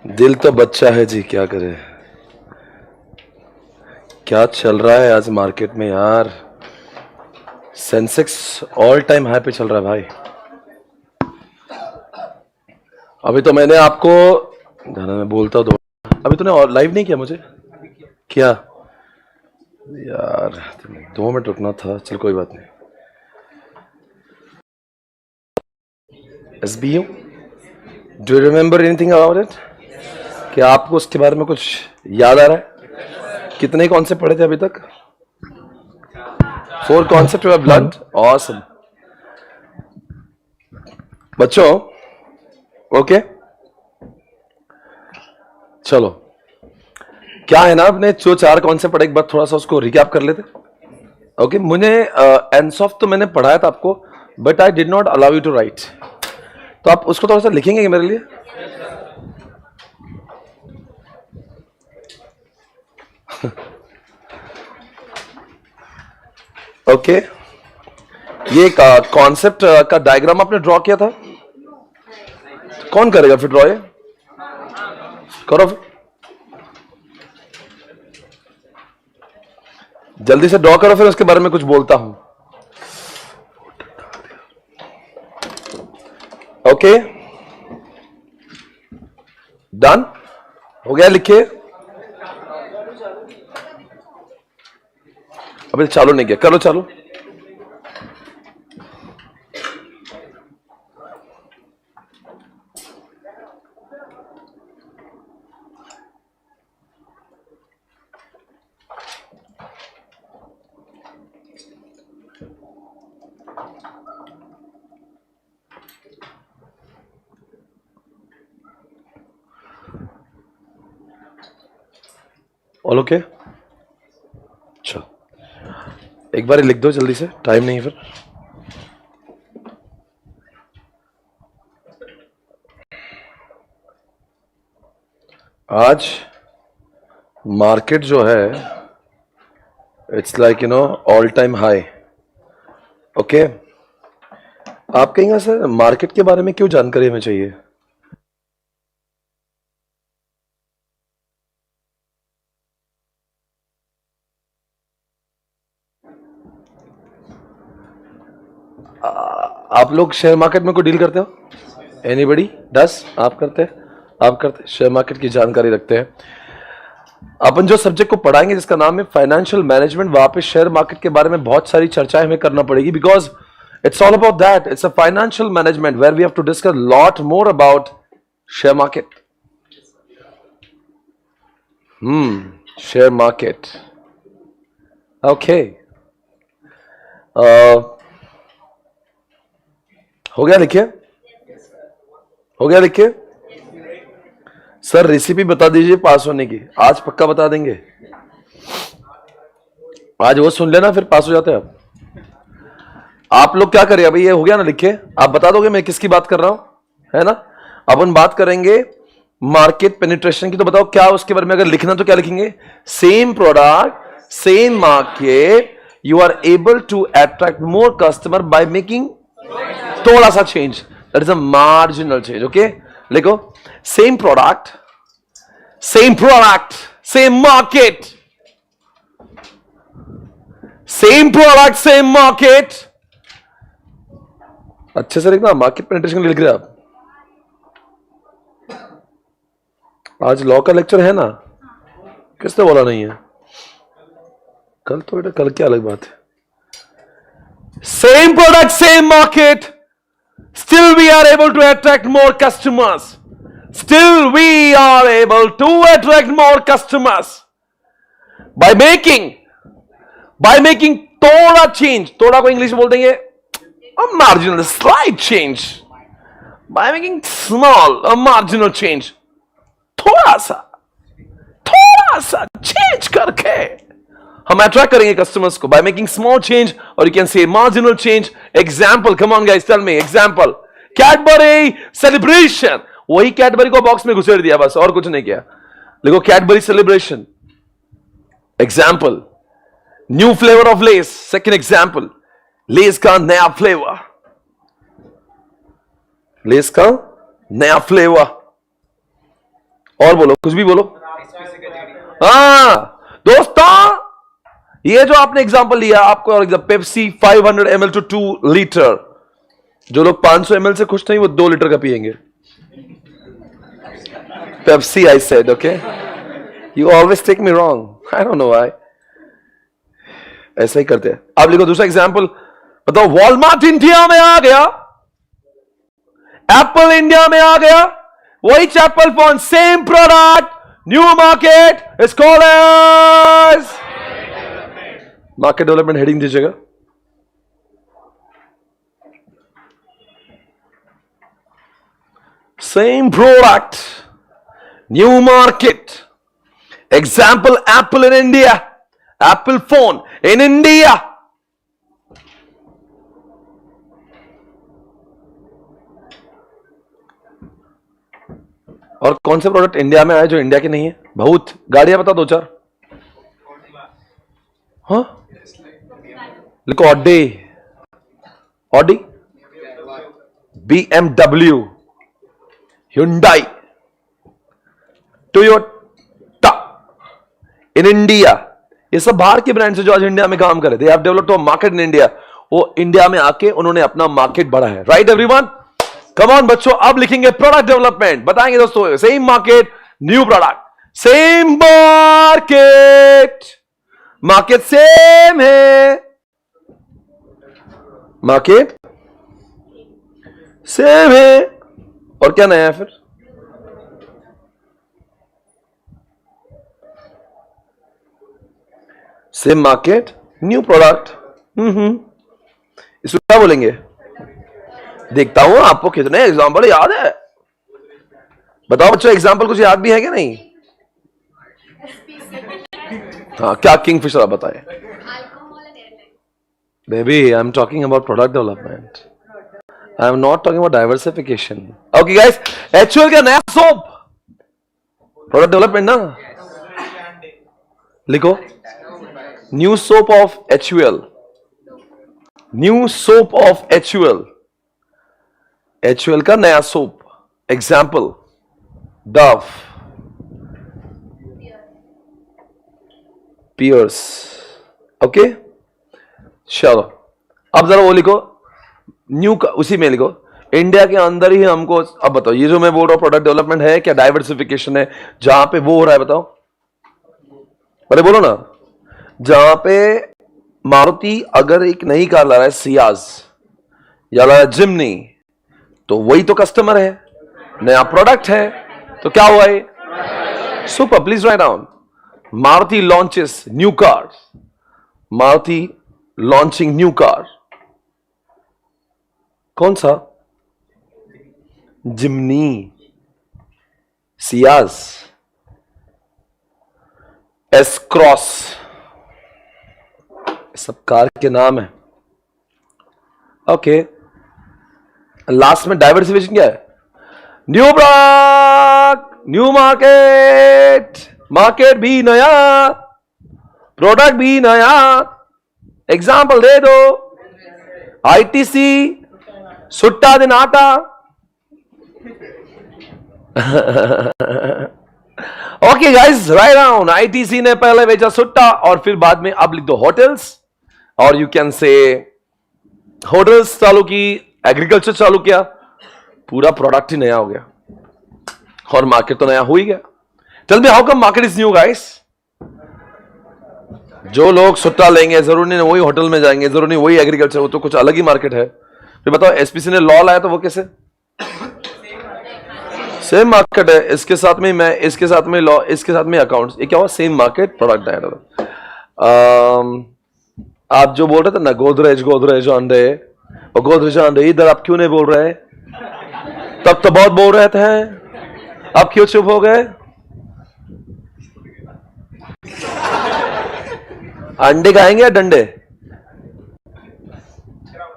दिल तो बच्चा है जी, क्या करे। क्या चल रहा है आज मार्केट में यार। सेंसेक्स ऑल टाइम हाई पे चल रहा है भाई। अभी तो मैंने आपको गाना में बोलता हूँ, अभी तूने लाइव नहीं किया मुझे क्या यार। 2 मिनट रुकना था, चल कोई बात नहीं। SBU, do you remember anything about it? क्या आपको उसके बारे में कुछ याद आ रहा है? कितने कॉन्सेप्ट पढ़े थे अभी तक? 4 कॉन्सेप्ट वर ब्लंट। ऑसम बच्चों, ओके चलो। क्या है ना, अपने जो 4 कॉन्सेप्ट पढ़े एक बार थोड़ा सा उसको रिकैप कर लेते। ओके मुझे एनसॉफ्ट तो मैंने पढ़ाया था आपको, but I did not allow you to write. तो आप उसको थोड़ा सा लिखेंगे मेरे लिए? ओके ये कॉन्सेप्ट का डायग्राम आपने ड्रॉ किया था? कौन करेगा फिर ड्रॉ? ये करो फिर, जल्दी से ड्रॉ करो, फिर उसके बारे में कुछ बोलता हूं। ओके डन हो गया, लिखिए। अभी चालू नहीं किया, करो चालू। ऑल ओके, अच्छा एक बार लिख दो जल्दी से, टाइम नहीं है फिर। आज मार्केट जो है it's like you know all time high. Okay आप कहेंगे सर मार्केट के बारे में क्यों जानकारी हमें चाहिए? आप लोग शेयर मार्केट में कोई डील करते हो? एनीबडी डस? आप करते हैं? आप करते हैं? शेयर मार्केट की जानकारी रखते हैं। अपन जो सब्जेक्ट को पढ़ाएंगे जिसका नाम है फाइनेंशियल मैनेजमेंट, वहां पे शेयर मार्केट के बारे में बहुत सारी चर्चाएं हमें करना पड़ेगी, because it's all about that. It's a financial management where we have to discuss lot more about share market. Share market okay. हो गया लिखिए, हो गया लिखिए। सर रेसिपी बता दीजिए पास होने की, आज पक्का बता देंगे। आज वो सुन लेना फिर पास हो जाते हैं आप लोग क्या करें अभी? ये हो गया ना, लिखिए। आप बता दोगे मैं किसकी बात कर रहा हूं, है ना? अपन बात करेंगे मार्केट पेनिट्रेशन की, तो बताओ क्या उसके बारे में अगर लिखना तो क्या लिखेंगे? Same product same market, you are able to attract more customer by making थोड़ा सा change, that is a marginal change. Okay लिखो, same product same market, same product same market. अच्छे से लिखना, मार्केट पेनिट्रेशन लिख रहे आप। आज लॉ का लेक्चर है ना, किसने बोला नहीं है? कल तो बेटा, कल क्या अलग बात है। Same product same market, still we are able to attract more customers, still we are able to attract more customers by making थोड़ा चेंज। थोड़ा को इंग्लिश में बोल देंगे a marginal slight change, by making small a marginal change, थोड़ा सा change करके हम अट्रैक्ट करेंगे कस्टमर्स को, बाय मेकिंग स्मॉल चेंज, और you can say marginal change. Example, come on guys tell me example. Cadbury celebration, वही Cadbury को box में घुसेड़ दिया बस, और कुछ नहीं किया। देखो Cadbury celebration example. New flavour of Lays second example. Lays का नया फ्लेवर, लेस का नया फ्लेवर। और बोलो, कुछ भी बोलो। हाँ दोस्तों, ये जो आपने एग्जांपल लिया, आपको और example Pepsi 500 ml to 2 litre. जो लोग 500 ml से खुश नहीं, वो 2 लीटर का पिएंगे। Pepsi I said, okay, you always take me wrong, I don't know why. ऐसा ही करते हैं। आप लिखो दूसरा एग्जांपल, बताओ। वॉलमार्ट इंडिया में आ गया, एप्पल इंडिया में आ गया, वही Apple phone, same product, new market is called as market development. Heading दीजिएगा। Same product, new market, example Apple in India, Apple phone in India. और कौन से प्रोडक्ट इंडिया में आए जो इंडिया के नहीं है? बहुत गाड़ियां बता दो चार। हाँ लिखो, Audi, Audi, BMW, Hyundai, Toyota in India. ये सब बाहर के ब्रांड्स जो आज इंडिया में काम कर रहे थे, have developed a market in India. वो इंडिया में आके उन्होंने अपना मार्केट बढ़ा है। राइट एवरीवन, कम ऑन बच्चों, अब लिखेंगे प्रोडक्ट डेवलपमेंट। बताएंगे दोस्तों, same market, new product, same market, market same है, मार्केट सेम है, और क्या नया है फिर? Same market, new product. इसको क्या बोलेंगे? देखता हूं आपको कितने एग्जाम्पल याद है। बताओ बच्चों, एग्जाम्पल कुछ याद भी है कि नहीं? हाँ, क्या किंगफिशर आप बताएं। Baby, I am talking about product development, I am not talking about diversification. Okay guys, HUL का नया सोप प्रोडक्ट डेवलपमेंट ना, लिखो new soap of HUL, new soap of HUL, HUL का नया soap. Example Dove, Pears. Okay चलो, अब जरा वो लिखो न्यू का, उसी में लिखो इंडिया के अंदर ही हमको। अब बताओ, ये जो मैं बोल रहा हूं प्रोडक्ट डेवलपमेंट है क्या डाइवर्सिफिकेशन है? जहां पे वो हो रहा है, बताओ, अरे बोलो ना। जहां पे मारुति अगर एक नई कार ला रहा है, सियाज, या ला रहा है जिम्नी, तो वही तो कस्टमर है, नया प्रोडक्ट है, तो क्या हुआ है? Super, please write down. Maruti launches new car, Maruti launching new car. कौन सा? जिम्नी, सियाज, एस क्रॉस, सब कार के नाम है। ओके, लास्ट में डाइवर्सिफिकेशन क्या है? New product, new market, market भी नया, प्रोडक्ट भी नया। एग्जाम्पल दे दो। ITC, सुट्टा दिन आटा। Okay guys, write down. ITC ने पहले बेचा सुट्टा, और फिर बाद में अब लिख दो होटल्स, और यू कैन से होटल्स चालू की, एग्रीकल्चर चालू किया, पूरा प्रोडक्ट ही नया हो गया, और मार्केट तो नया हो ही गया। Tell me, how come market is new guys? जो लोग सुट्टा लेंगे, जरूरी नहीं वही होटल में जाएंगे, जरूरी नहीं वही एग्रीकल्चर, वो तो कुछ अलग ही मार्केट है। फिर बताओ, SPC ने लॉ लाया तो वो कैसे? सेम मार्केट है, इसके साथ में मैं, इसके साथ में लॉ, इसके साथ में अकाउंट्स, ये क्या हुआ? Same market, product direct. आप जो बोल रहे थे ना, गोदरेज, गोदरेज अंडे, और गोदरेज अंडे, इधर आप क्यों नहीं बोल रहे? तब तो बहुत बोल रहे थे, अब क्यों चुप हो गए? अंडे खाएंगे या डंडे?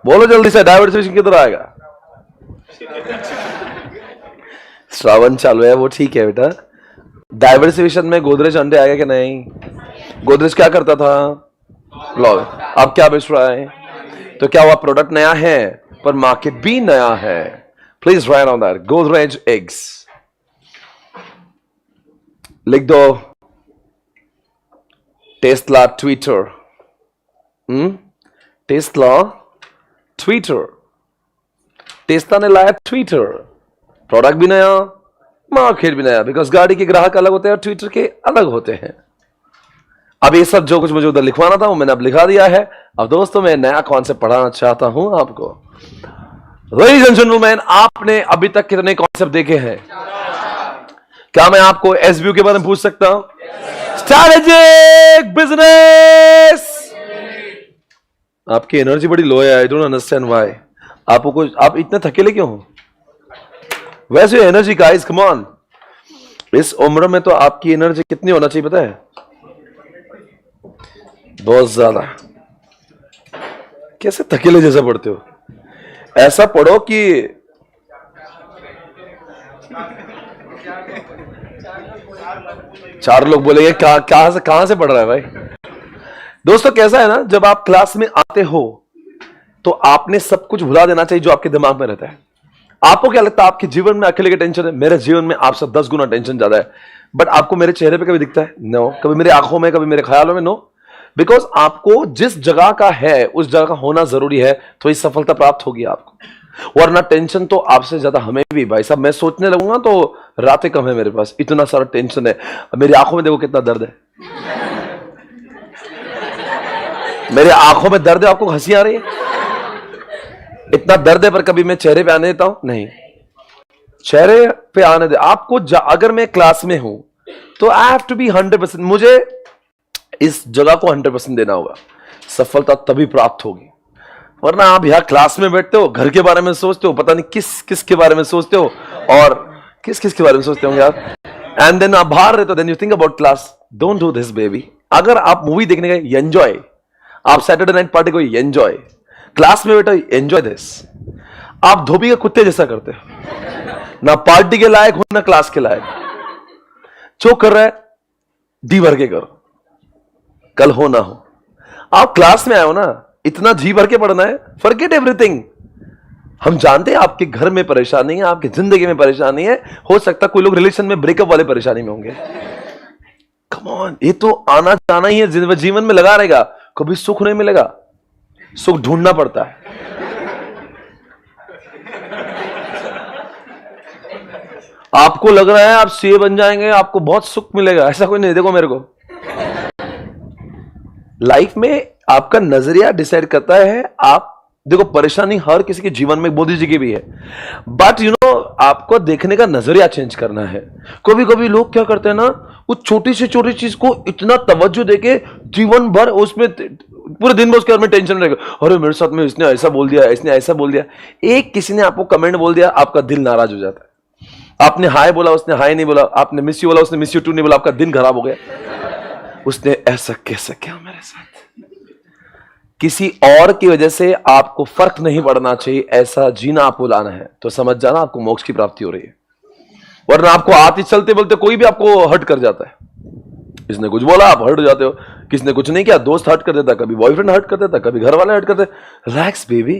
बोलो जल्दी से, डाइवर्सिफिकेशन किधर आएगा? श्रावण चालू है, वो ठीक है बेटा। डाइवर्सिफिकेशन में गोदरेज अंडे आएगा कि नहीं? गोदरेज क्या करता था? लॉग। अब क्या बेच रहा है? तो क्या हुआ? प्रोडक्ट नया है, पर मार्केट भी नया है। Please right on that. Godrej eggs, लिख दो Tesla Twitter. Tesla Twitter. Tesla ने लाया ट्विटर, प्रोडक्ट भी नया, मार्केट भी नया, बिकॉज गाड़ी के ग्राहक अलग होते हैं और ट्विटर के अलग होते हैं। अब ये सब जो कुछ मुझे उधर लिखवाना था वो मैंने अब लिखा दिया है। अब दोस्तों मैं नया कॉन्सेप्ट पढ़ाना चाहता हूं आपको। लेडीज एंड जेंटलमैन, आपने अभी तक कितने कॉन्सेप्ट देखे हैं? क्या मैं आपको एसबीयू के बारे में पूछ सकता हूं? Strategic business. आपकी एनर्जी बड़ी लो है, आई डोंट अंडरस्टैंड व्हाई। आपको आप इतने थकेले क्यों हो? वैसे एनर्जी गाइस, कम ऑन। इस उम्र में तो आपकी एनर्जी कितनी होना चाहिए पता है? बहुत ज्यादा। कैसे थकेले जैसा पढ़ते हो? ऐसा पढ़ो कि चार लोग बोलेंगे कहां से पढ़ रहा है भाई। दोस्तों कैसा है ना, जब आप क्लास में आते हो तो आपने सब कुछ भुला देना चाहिए जो आपके दिमाग में रहता है। आपको क्या लगता है आपके जीवन में अकेले की टेंशन है? मेरे जीवन में आपसे 10 गुना टेंशन ज्यादा है। बट आपको मेरे चेहरे पे कभी दिखता है? नो। कभी मेरी आंखों में, कभी मेरे ख्यालों में? नो। बिकॉज आपको जिस जगह का है उस जगह का होना जरूरी है, तो इस सफलता प्राप्त होगी आपको। वरना टेंशन तो आपसे ज्यादा हमें भी। भाई साहब मैं सोचने लगूंगा तो रातें कम है मेरे पास, इतना सारा टेंशन है। मेरी आंखों में देखो कितना दर्द है। मेरी आंखों में दर्द है, आपको हंसी आ रही है? इतना दर्द है, पर कभी मैं चेहरे पे आने देता हूं? नहीं, चेहरे पे आने दे आपको। अगर मैं क्लास में हूं तो आई हैव टू बी 100%। मुझे इस जगह को 100% देना होगा, सफलता तभी प्राप्त होगी। वरना आप यहां क्लास में बैठते हो, घर के बारे में सोचते हो, पता नहीं किस किस के बारे में सोचते हो और किस किस के बारे में सोचते होंगे आप। एंड देन आप बाहर रहते हो, then you think about class. Don't do this baby. अगर आप मूवी देखने गए, एंजॉय। आप सैटरडे नाइट पार्टी को एंजॉय। क्लास में बैठो, एंजॉय दिस। आप धोबी के कुत्ते जैसा करते हो, ना पार्टी के लायक हो ना क्लास के लायक। जो कर रहा है डी भर के करो, कल हो ना हो। आप क्लास में आए हो ना, इतना जी भर के पढ़ना है, फॉरगेट एवरीथिंग। हम जानते हैं आपके घर में परेशानी है, आपकी जिंदगी में परेशानी है। हो सकता है कोई लोग रिलेशन में ब्रेकअप वाले परेशानी में होंगे। कम ऑन, ये तो आना जाना ही है, जीवन में लगा रहेगा। कभी सुख नहीं मिलेगा, सुख ढूंढना पड़ता है। आपको लग रहा है आप सीए बन जाएंगे, आपको बहुत सुख मिलेगा, ऐसा कोई नहीं। देखो मेरे को, लाइफ में आपका नजरिया डिसाइड करता है। आप देखो, परेशानी हर किसी के जीवन में, मोदी जी की भी है, बट यू नो आपको देखने का नजरिया चेंज करना है। कभी कभी लोग क्या करते हैं ना, वो छोटी से छोटी चीज को इतना तवज्जो देके जीवन भर उसमें, पूरे दिन में उसके बारे में टेंशन रहेगा। अरे मेरे साथ में इसने ऐसा बोल दिया, इसने ऐसा बोल दिया। एक किसी ने आपको कमेंट बोल दिया, आपका दिल नाराज हो जाता है। आपने हाय बोला, उसने हाय नहीं बोला। आपने मिस यू बोला, उसने मिस यू टू नहीं बोला। आपका दिन खराब हो गया। उसने ऐसा कैसा क्या मेरे साथ। किसी और की वजह से आपको फर्क नहीं पड़ना चाहिए, ऐसा जीना आपको लाना है, तो समझ जाना आपको मोक्ष की प्राप्ति हो रही है। वरना आपको आते चलते बोलते कोई भी आपको हर्ट कर जाता है। इसने कुछ बोला, आप हर्ट हो जाते हो। किसने कुछ नहीं किया, दोस्त हर्ट कर देता, कभी बॉयफ्रेंड हर्ट कर देता, कभी घर वाले हर्ट करते। Relax baby.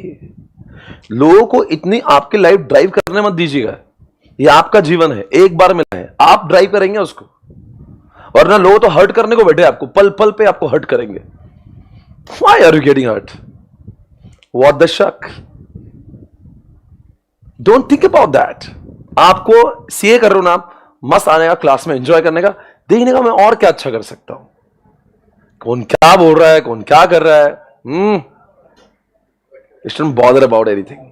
लोगों को इतनी आपकी लाइफ ड्राइव करने मत दीजिएगा। ये आपका जीवन है, एक बार मिला है, आप ड्राइव करेंगे उसको। वरना लोग तो हर्ट करने को बैठे, आपको पल पल पे आपको हर्ट करेंगे। Why are you getting hurt? What the shuck? Don't think about that. आपको सीए कर रहे हो ना, आप मस्त आने का, क्लास में एंजॉय करने का, देखने का मैं और क्या अच्छा कर सकता हूं, कौन क्या बोल रहा है, कौन क्या कर रहा है। Don't bother about anything.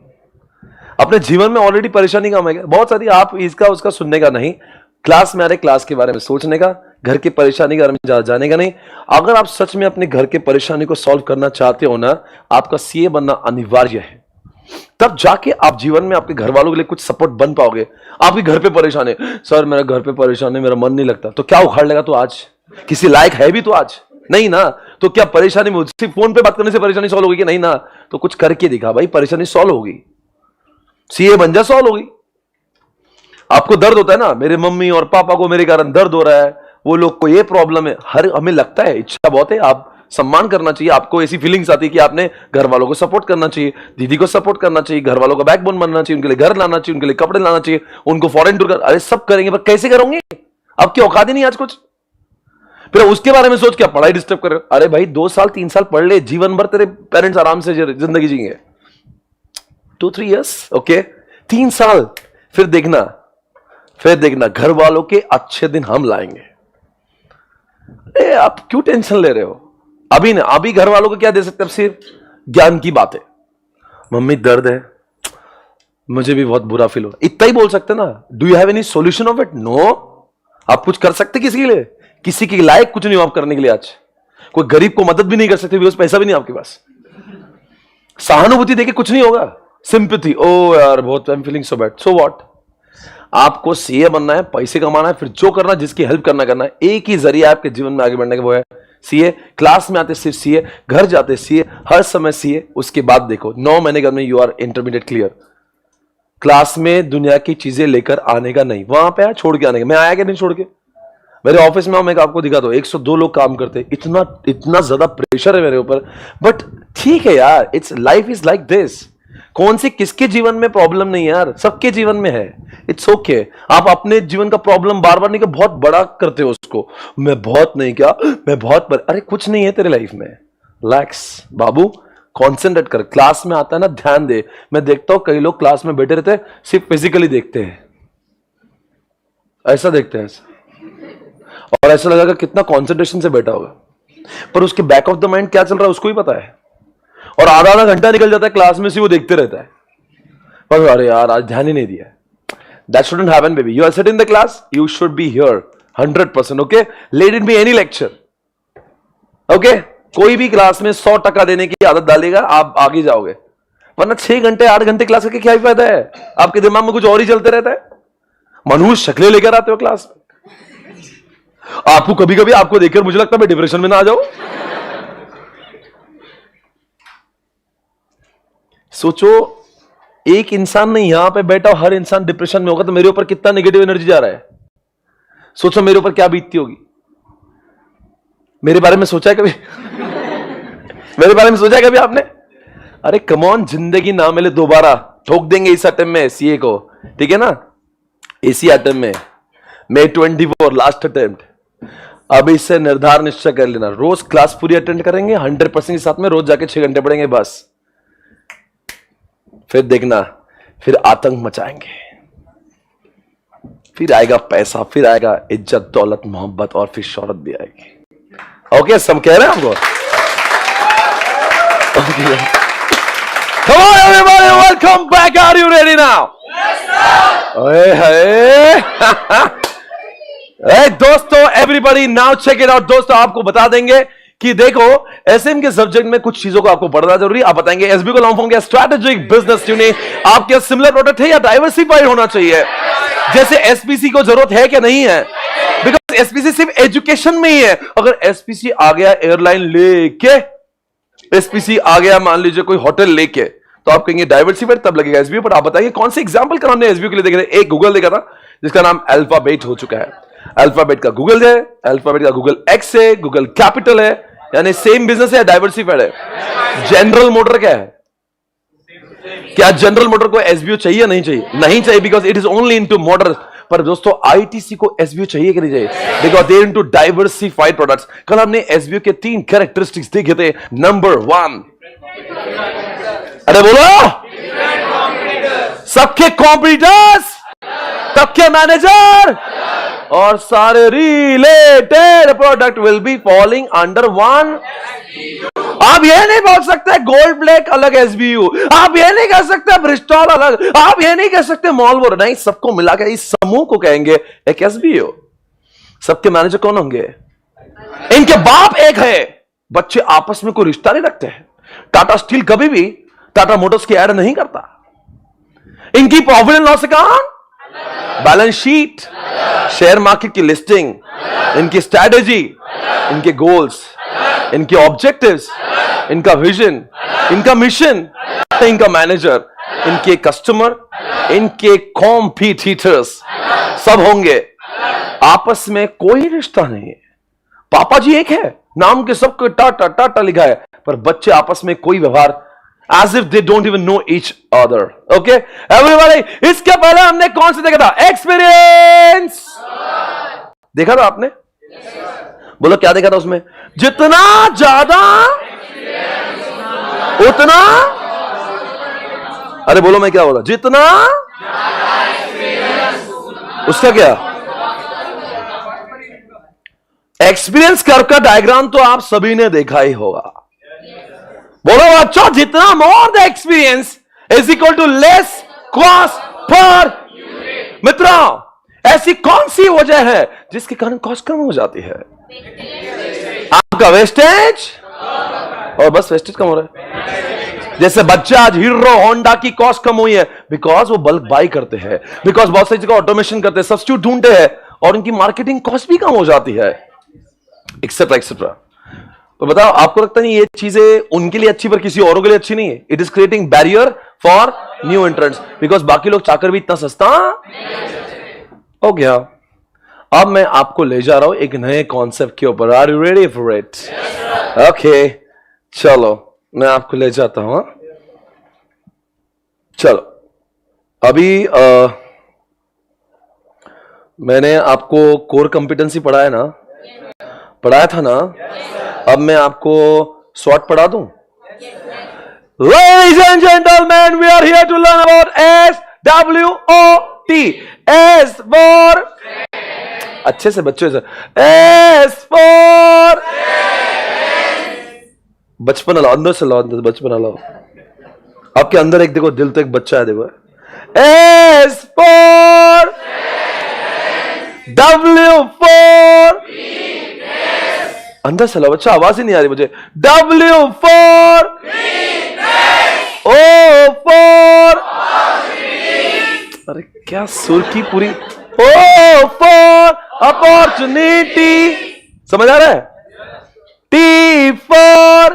अपने जीवन में ऑलरेडी परेशानी कम है बहुत सारी, आप इसका उसका सुनने का नहीं। क्लास में आ रहे, क्लास के बारे में सोचने का, घर की परेशानी के बारे में जाने का नहीं। अगर आप सच में अपने घर के परेशानी को सॉल्व करना चाहते हो ना, आपका सीए बनना अनिवार्य है। तब जाके आप जीवन में आपके घर वालों के लिए कुछ सपोर्ट बन पाओगे। आपके घर पे परेशान है, सर मेरा घर पे परेशान है, मेरा मन नहीं लगता, तो क्या उखाड़ लेगा? तो आज किसी लायक है भी तो आज नहीं ना, तो क्या परेशानी में सिर्फ फोन पे बात करने से परेशानी सॉल्व होगी? नहीं ना, तो कुछ करके दिखा भाई, परेशानी सॉल्व होगी। सीए बन जा, सॉल्व होगी। आपको दर्द होता है ना, मेरे मम्मी और पापा को मेरे कारण दर्द हो रहा है, वो लोग को ये प्रॉब्लम है, हर हमें लगता है, इच्छा बहुत है, आप सम्मान करना चाहिए। आपको ऐसी फीलिंग्स आती है कि आपने घर वालों को सपोर्ट करना चाहिए, दीदी को सपोर्ट करना चाहिए, घर वालों का बैकबोन बनना चाहिए, उनके लिए घर लाना चाहिए, उनके लिए कपड़े लाना चाहिए, उनको फॉरेन टूर कर, अरे सब करेंगे, पर कैसे करोगे? आपकी औकात ही नहीं आज कुछ। फिर उसके बारे में सोच क्या पढ़ाई डिस्टर्ब कर रहे हो? अरे भाई 2 साल 3 साल पढ़ ले, जीवन भर तेरे पेरेंट्स आराम से जिंदगी जिएंगे। 2-3 years, ओके 3 साल, फिर देखना घर वालों के अच्छे दिन हम लाएंगे। अरे आप क्यों टेंशन ले रहे हो? अभी घर वालों को क्या दे सकते हैं? सिर्फ ज्ञान की बातें। मम्मी दर्द है, मुझे भी बहुत बुरा फील हो रहा, इतना ही बोल सकते ना। Do you have any solution of it? No. आप कुछ कर सकते किसी के लिए? किसी के लायक कुछ नहीं हो आप करने के लिए। आज कोई गरीब को मदद भी नहीं कर सकते, पैसा भी नहीं आपके पास। सहानुभूति देके कुछ नहीं होगा। सिंपैथी, ओ यार बहुत I am feeling so bad, so what. आपको सीए बनना है, पैसे कमाना है, फिर जो करना जिसकी हेल्प करना है। एक ही जरिया आपके जीवन में आगे बढ़ने का, वो है सीए। क्लास में आते सिर्फ सीए, घर जाते सीए, हर समय सीए। उसके बाद देखो 9 महीने के अंदर you are intermediate clear. Class में दुनिया की चीजें लेकर आने का नहीं, वहां पे छोड़ के आने का। मैं आया क्या नहीं छोड़ के? मेरे ऑफिस में मैं आपको दिखा दो, 102 लोग काम करते, इतना ज्यादा प्रेशर है मेरे ऊपर। बट ठीक है यार, it's life is like this. कौन सी किसके जीवन में प्रॉब्लम नहीं है यार, सबके जीवन में है। It's okay. आप अपने जीवन का प्रॉब्लम बार बार नहीं कर, बहुत बड़ा करते हो उसको। मैं बहुत नहीं क्या, मैं बहुत अरे कुछ नहीं है तेरे लाइफ में। रिलैक्स बाबू, कॉन्सेंट्रेट कर। क्लास में आता है ना, ध्यान दे। मैं देखता हूं कई लोग क्लास में बैठे रहते हैं, सिर्फ फिजिकली देखते हैं, ऐसा देखते हैं और ऐसा लगेगा कितना कॉन्सेंट्रेशन से बैठा होगा, पर उसके बैक ऑफ द माइंड क्या चल रहा है उसको ही पता है। और आधा घंटा निकल जाता है क्लास में से, वो देखते रहता है, पर अरे यार आज ध्यान ही नहीं दिया। That shouldn't happen baby. You are sitting in the class, you should be here 100%, okay? Let it be any lecture, okay? कोई भी क्लास में 100% देने की आदत डालेगा, आप आगे जाओगे। वरना 6 घंटे 8 घंटे क्लास करके क्या ही फायदा है? आपके दिमाग में कुछ और ही चलते रहता है। मनुष्य शक्लें लेकर आते हो क्लास में। आपको कभी कभी आपको देखकर मुझे लगता है मैं डिप्रेशन में ना आ जाऊं। सोचो, एक इंसान नहीं, यहां पे बैठा हर इंसान डिप्रेशन में होगा, तो मेरे ऊपर कितना नेगेटिव एनर्जी जा रहा है। सोचो मेरे ऊपर क्या बीतती होगी। मेरे बारे में सोचा है कभी? मेरे बारे में सोचा है कभी आपने? अरे कम ऑन, जिंदगी ना मिले दोबारा, ठोक देंगे इस अटेम्प्ट में सीए को, ठीक है ना? इसी अटेम्प्ट में May 24 लास्ट अटेम्प्ट। अब इससे निर्धार निश्चय कर लेना, रोज क्लास पूरी अटेंड करेंगे 100% के साथ में, रोज जाके 6 घंटे पढ़ेंगे बस। फिर देखना, फिर आतंक मचाएंगे, फिर आएगा पैसा, फिर आएगा इज्जत दौलत मोहब्बत, और फिर शौहरत भी आएगी। ओके, सब कह रहे हैं हमको? Come on everybody, welcome back. Are you ready now? Yes sir. Hey दोस्तों, everybody now check it out। दोस्तों आपको बता देंगे कि देखो एसएम के सब्जेक्ट में कुछ चीजों को आपको पढ़ना जरूरी है। आप बताएंगे एसबी को लॉन्ग फॉर्म क्या स्ट्रैटेजिक बिजनेस ट्यूनिंग, आपके सिमिलर प्रोडक्ट है या डाइवर्सिफाइड होना चाहिए? जैसे एसपीसी को जरूरत है क्या नहीं है? बिकॉज एसपीसी सिर्फ एजुकेशन में ही है। अगर एसपीसी आ गया एयरलाइन लेके, एसपीसी आ गया मान लीजिए कोई होटल लेके, तो आप कहेंगे डाइवर्सिफाइड, तब लगेगा एसबी। पर आप बताइए कौन से एग्जांपल का हमने एसबी के लिए देखे थे? एक गूगल देखा था जिसका नाम अल्फाबेट हो चुका है। अल्फाबेट का गूगल है, अल्फाबेट का गूगल एक्स है, गूगल कैपिटल है, यानी सेम बिजनेस है, डाइवर्सिफाइड है। जनरल मोटर क्या है? क्या जनरल मोटर को एसबीओ चाहिए नहीं चाहिए? नहीं चाहिए, because it is only into Motors. पर दोस्तों आईटीसी को एसबीओ चाहिए कि नहीं चाहिए? Because they into diversified products. कल हमने एसबीओ के 3 कैरेक्टरिस्टिक्स देखे थे। नंबर 1, अरे बोलो, सबके कॉम्पिटिटर्स, सबके मैनेजर और सारे related product will be falling under 1। आप ये नहीं बोल सकते गोल्ड ब्लैक अलग एसबीयू, आप ये नहीं कह सकते ब्रिस्टॉल अलग, आप ये नहीं कह सकते मॉलवो, नहीं, सबको मिला के इस समूह को कहेंगे एक एसबीयू। सबके मैनेजर कौन होंगे? इनके बाप एक है, बच्चे आपस में कोई रिश्ता नहीं रखते हैं। टाटा स्टील कभी भी टाटा मोटर्स की ऐड नहीं करता। इनकी profit and loss account, balance sheet, share market की लिस्टिंग, इनकी स्ट्रैटेजी, इनके गोल्स, इनके ऑब्जेक्टिव्स, इनका विजन, इनका मिशन, इनका मैनेजर, इनके कस्टमर, इनके कॉम्पिटिटर्स सब होंगे। आपस में कोई रिश्ता नहीं है। पापा जी एक है, नाम के सबको टाटा टाटा लिखा है, पर बच्चे आपस में कोई व्यवहार as if they don't even know each other. Okay everybody, इसके पहले हमने कौन से देखा था? एक्सपीरियंस देखा था आपने? बोलो क्या देखा था उसमें? जितना ज्यादा उतना, अरे बोलो मैं क्या बोला? जितना उसका क्या एक्सपीरियंस कर्व का डायग्राम तो आप सभी ने देखा ही होगा। बोलो अच्छा, जितना more the experience is equal to less cost पर। मित्रों, ऐसी कौन सी वजह है जिसके कारण कॉस्ट कम हो जाती है? आपका वेस्टेज, और बस वेस्टेज कम हो रहा है। जैसे बजाज, हीरो, होंडा की कॉस्ट कम हुई है बिकॉज वो बल्क बाई करते हैं, बिकॉज बहुत सारी जगह ऑटोमेशन करते हैं, सब्स्टिट्यूट ढूंढते हैं और उनकी मार्केटिंग कॉस्ट भी कम हो जाती है, एक्सेट्रा एक्सेट्रा। तो बताओ, आपको लगता नहीं ये चीजें उनके लिए अच्छी पर किसी औरों के लिए अच्छी नहीं है? It is creating barrier for new entrants, because बाकी लोग चाहकर भी इतना सस्ता हो गया। अब मैं आपको ले जा रहा हूं एक नए कॉन्सेप्ट के ऊपर। Are you ready for it? Okay, चलो मैं आपको ले जाता हूं। चलो, अभी मैंने आपको कोर कॉम्पिटेंसी पढ़ाया ना, पढ़ाया था ना? अब मैं आपको शॉर्ट पढ़ा दूं? Ladies and gentlemen, we are here to learn about SWOT. S for, अच्छे से बच्चों से, S for, बचपन लाओ, अंदर से लाओ, अंदर बचपन लाओ। आपके अंदर एक देखो, दिल तो एक बच्चा है, देखो। S for, W for, अंदर से लाओ बच्चा, आवाज ही नहीं आ रही मुझे। W for, O for, अरे क्या सुर की पूरी। O for अपॉर्चुनिटी, समझ आ रहा है? T for,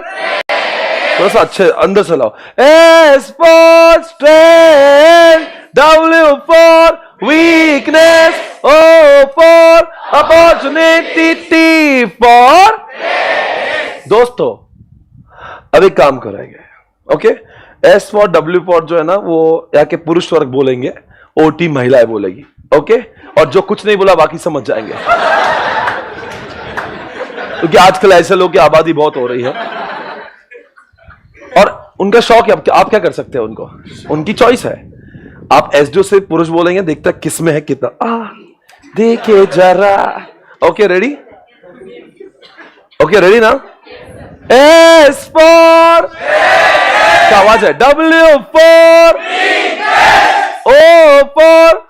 थोड़ा सा अच्छे अंदर से लाओ। S for strength, W for weakness, O for opportunity, T for। दोस्तों, अब एक काम करेंगे, okay? S for W for जो है ना, वो यहाँ के पुरुष वर्ग बोलेंगे, OT महिलाएं बोलेगी, ओके? और जो कुछ नहीं बोला बाकी समझ जाएंगे, क्योंकि आजकल ऐसे लोग की आबादी बहुत हो रही है और उनका शौक है। आप क्या कर सकते हैं? उनको, उनकी चॉइस है। आप SDO से पुरुष बोलेंगे, देखता किस में है कितना, देखे जरा। Okay ready? ओके रेडी ना? S फॉर, क्या आवाज है? W फॉर, O फॉर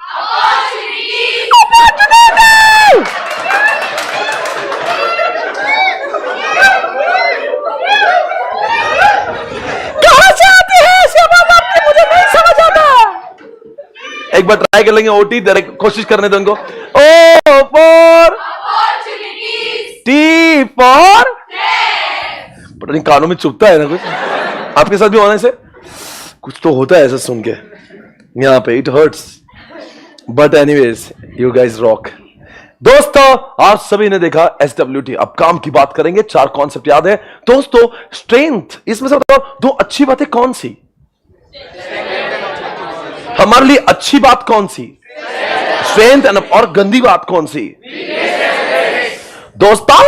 एक बार ट्राई कर लेंगे। OT कोशिश करने दो उनको। O फॉर, T फॉर, पता नहीं कानों में चुभता है ना कुछ, आपके साथ भी होने से कुछ तो होता है ऐसा सुन के यहाँ पे, it hurts, but anyways you guys rock. दोस्तों, आप सभी ने देखा SWT। अब काम की बात करेंगे। 4 कॉन्सेप्ट याद है दोस्तों? स्ट्रेंथ, इसमें से बताओ 2 अच्छी बातें कौन सी? हमारे लिए अच्छी बात कौन सी? स्ट्रेंथ। और गंदी बात कौन सी? दोस्तों,